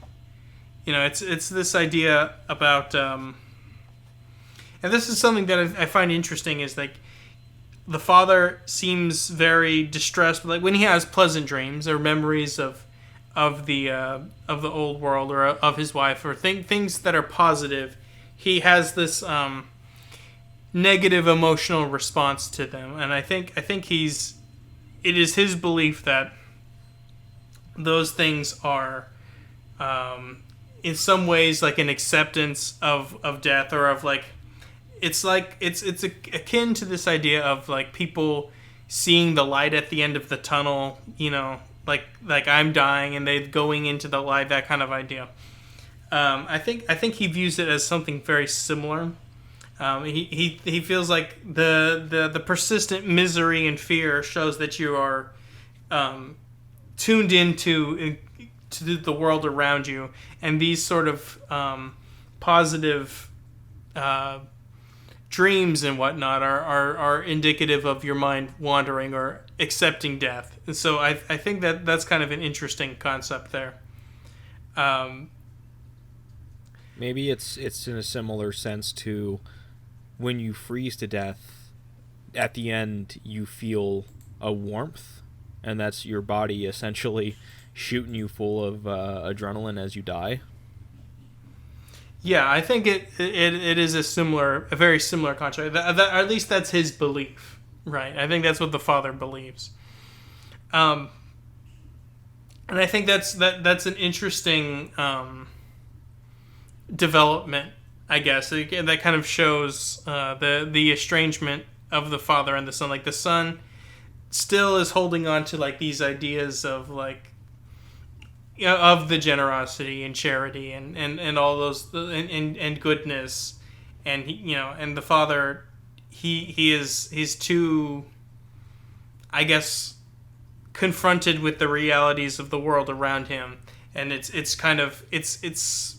It's this idea about, and this is something that I find interesting, is like the father seems very distressed, but like when he has pleasant dreams or memories of the old world or of his wife or things that are positive, he has this negative emotional response to them, and I think it is his belief that those things are in some ways like an acceptance of death, or of like it's akin to this idea of like people seeing the light at the end of the tunnel, like I'm dying and they going into the light, that kind of idea. I think he views it as something very similar. He feels like the persistent misery and fear shows that you are tuned into to the world around you, and these sort of positive dreams and whatnot are indicative of your mind wandering or accepting death. And so I think that's kind of an interesting concept there. Maybe it's in a similar sense to when you freeze to death, at the end you feel a warmth, and that's your body essentially shooting you full of adrenaline as you die. Yeah, I think it is a very similar concept. At least that's his belief, right? I think that's what the father believes. Um, and I think that's an interesting development, I guess. That kind of shows the estrangement of the father and the son. Like the son still is holding on to like these ideas of like, you know, of the generosity and charity and all those and goodness, and you know, and the father, he's too, I guess, confronted with the realities of the world around him, and it's kind of it's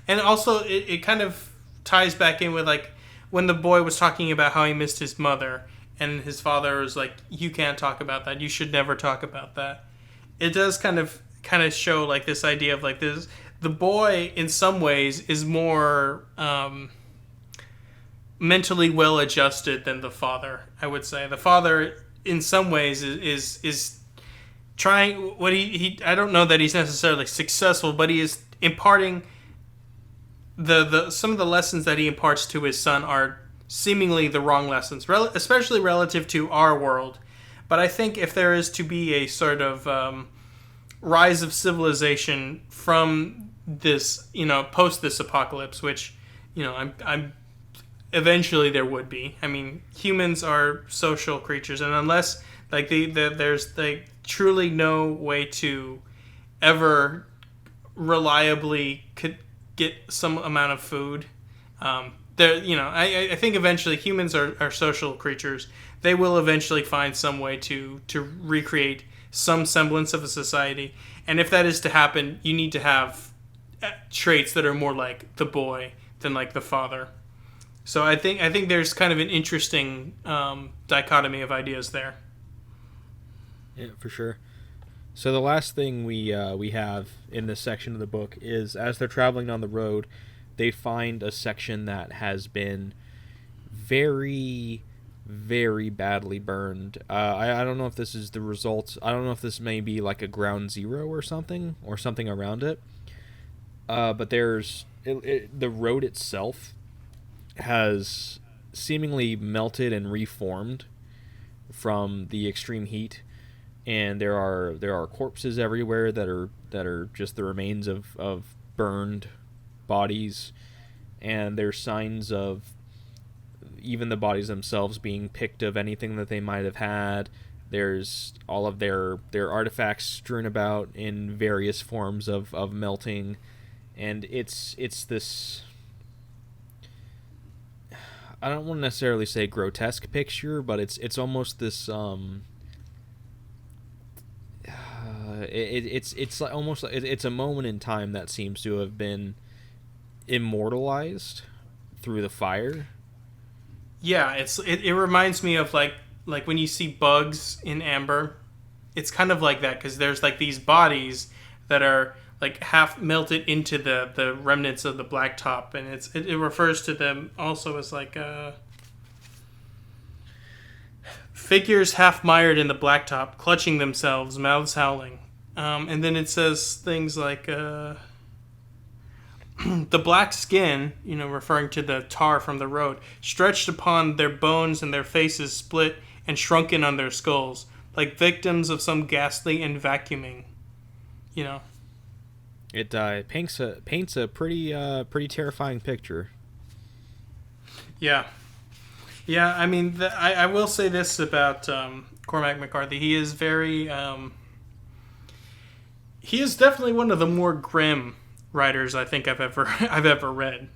and also it kind of ties back in with like when the boy was talking about how he missed his mother, and his father was like, you can't talk about that, you should never talk about that. It does kind of show like this idea of like this, the boy in some ways is more mentally well adjusted than the father. I would say the father in some ways is trying what he I don't know that he's necessarily successful, but he is imparting the some of the lessons that he imparts to his son are seemingly the wrong lessons, especially relative to our world. But I think if there is to be a sort of rise of civilization from this, you know, post this apocalypse, which, you know, I'm eventually there would be. I mean, humans are social creatures, and unless like there's like truly no way to ever reliably could get some amount of food. There, you know, I think eventually humans are social creatures. They will eventually find some way to recreate some semblance of a society, and if that is to happen, you need to have traits that are more like the boy than like the father. So I think there's kind of an interesting dichotomy of ideas there. Yeah, for sure. So the last thing we have in this section of the book is as they're traveling on the road, they find a section that has been very, very badly burned. I don't know if this is the results. I don't know if this may be like a ground zero or something around it. But the road itself has seemingly melted and reformed from the extreme heat, and there are corpses everywhere that are just the remains of burned bodies, and there's signs of even the bodies themselves being picked of anything that they might have had. There's all of their artifacts strewn about in various forms of melting, and it's this, I don't want to necessarily say grotesque picture, but it's almost this it's like almost like it's a moment in time that seems to have been immortalized through the fire. Yeah, it reminds me of like when you see bugs in amber. It's kind of like that because there's like these bodies that are like half melted into the remnants of the blacktop, and it refers to them also as like figures half mired in the blacktop, clutching themselves, mouths howling. And then it says things like the black skin, you know, referring to the tar from the road, stretched upon their bones and their faces split and shrunken on their skulls, like victims of some ghastly and vacuuming. You know, It paints a pretty terrifying picture. yeah, yeah. I mean, I will say this about Cormac McCarthy. He is definitely one of the more grim writers I think I've ever read.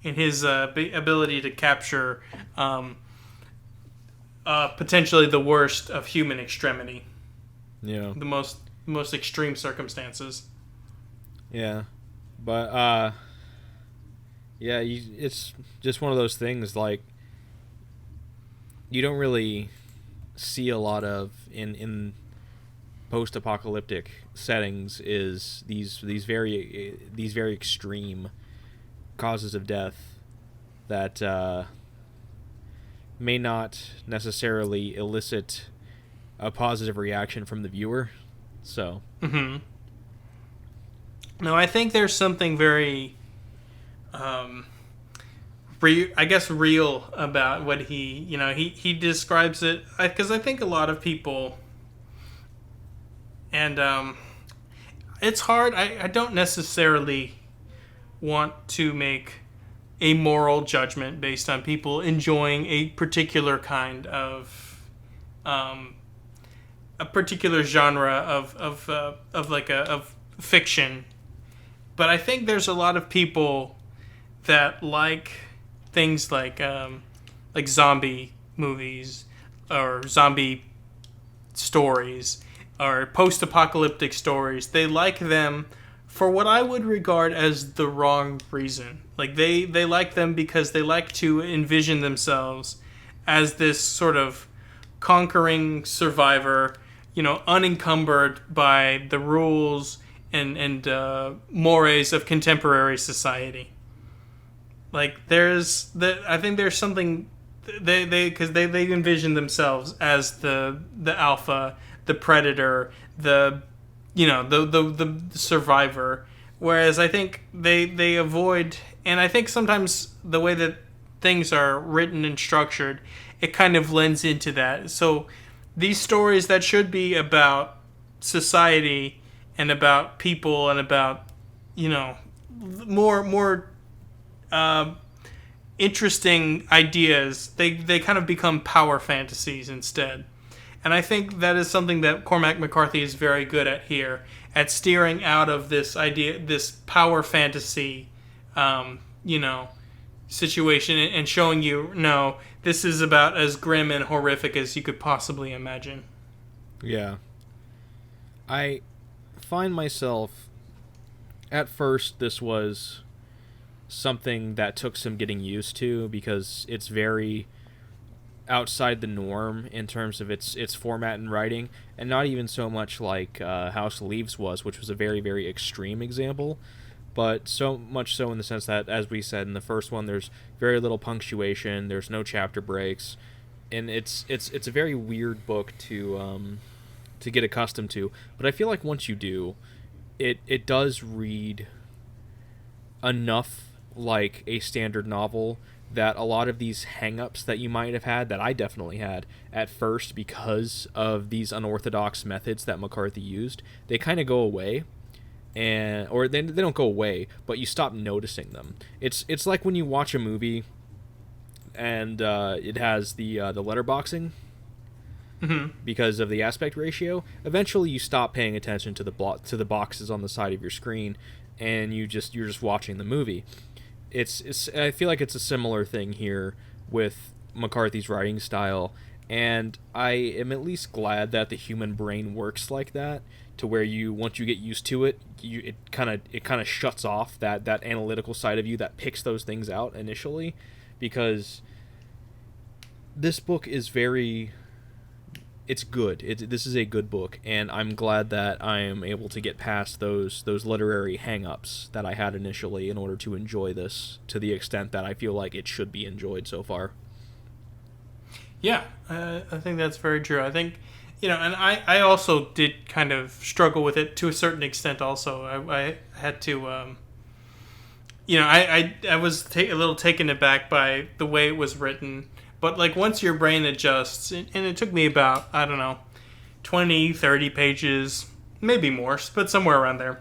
In his ability to capture potentially the worst of human extremity, Yeah. the most extreme circumstances. Yeah. But yeah, it's just one of those things like you don't really see a lot of in post-apocalyptic settings is these very extreme causes of death that may not necessarily elicit a positive reaction from the viewer. So. Mm-hmm. No, I think there's something very, um, I guess, real about what he describes it, because I think a lot of people, and it's hard. I don't necessarily want to make a moral judgment based on people enjoying a particular kind of a particular genre of fiction, but I think there's a lot of people that like things like zombie movies or zombie stories or post-apocalyptic stories. They like them for what I would regard as the wrong reason. Like they like them because they like to envision themselves as this sort of conquering survivor, unencumbered by the rules and mores of contemporary society. Like I think there's something because they envision themselves as the alpha, the predator, the survivor. Whereas I think they avoid, and I think sometimes the way that things are written and structured, it kind of lends into that. So these stories that should be about society and about people and about more uh, interesting ideas, they kind of become power fantasies instead. And I think that is something that Cormac McCarthy is very good at here, at steering out of this idea, this power fantasy, situation, and showing you, no, this is about as grim and horrific as you could possibly imagine. Yeah. I find myself, at first, this was something that took some getting used to because it's very outside the norm in terms of its format and writing, and not even so much like House of Leaves was, which was a very, very extreme example, but so much so in the sense that, as we said in the first one, there's very little punctuation, there's no chapter breaks, and it's a very weird book to get accustomed to. But I feel like once you do, it does read enough like a standard novel that a lot of these hang-ups that you might have had, that I definitely had at first because of these unorthodox methods that McCarthy used, they kind of go away. Or they don't go away, but you stop noticing them. It's like when you watch a movie and it has the letterboxing, because of the aspect ratio. Eventually you stop paying attention to the boxes on the side of your screen, and you're just watching the movie. I feel like it's a similar thing here with McCarthy's writing style, and I am at least glad that the human brain works like that, to where once you get used to it, it kind of shuts off that analytical side of you that picks those things out initially, because this book is it's good. This is a good book, and I'm glad that I am able to get past those literary hang-ups that I had initially in order to enjoy this to the extent that I feel like it should be enjoyed so far. Yeah, I think that's very true. I think, and I also did kind of struggle with it to a certain extent also. I had to, I was a little taken aback by the way it was written. But, like, once your brain adjusts, and it took me about, I don't know, 20, 30 pages, maybe more, but somewhere around there.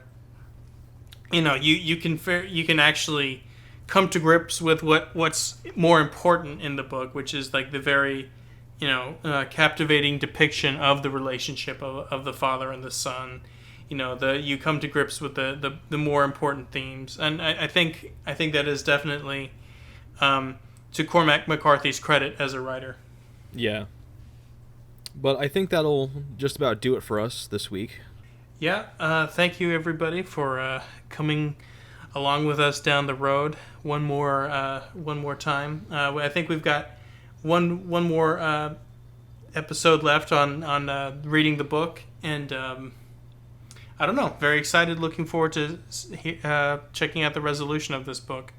You can actually come to grips with what's more important in the book, which is, like, the very, captivating depiction of the relationship of the father and the son. You come to grips with the more important themes. And I think that is definitely... to Cormac McCarthy's credit as a writer. Yeah. But I think that'll just about do it for us this week. Yeah, thank you everybody for coming along with us down the road one more time. I think we've got one more episode left on reading the book, and I don't know, very excited, looking forward to checking out the resolution of this book.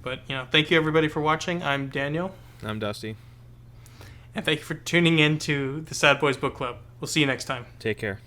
But, thank you everybody for watching. I'm Daniel. I'm Dusty. And thank you for tuning in to the Sad Boys Book Club. We'll see you next time. Take care.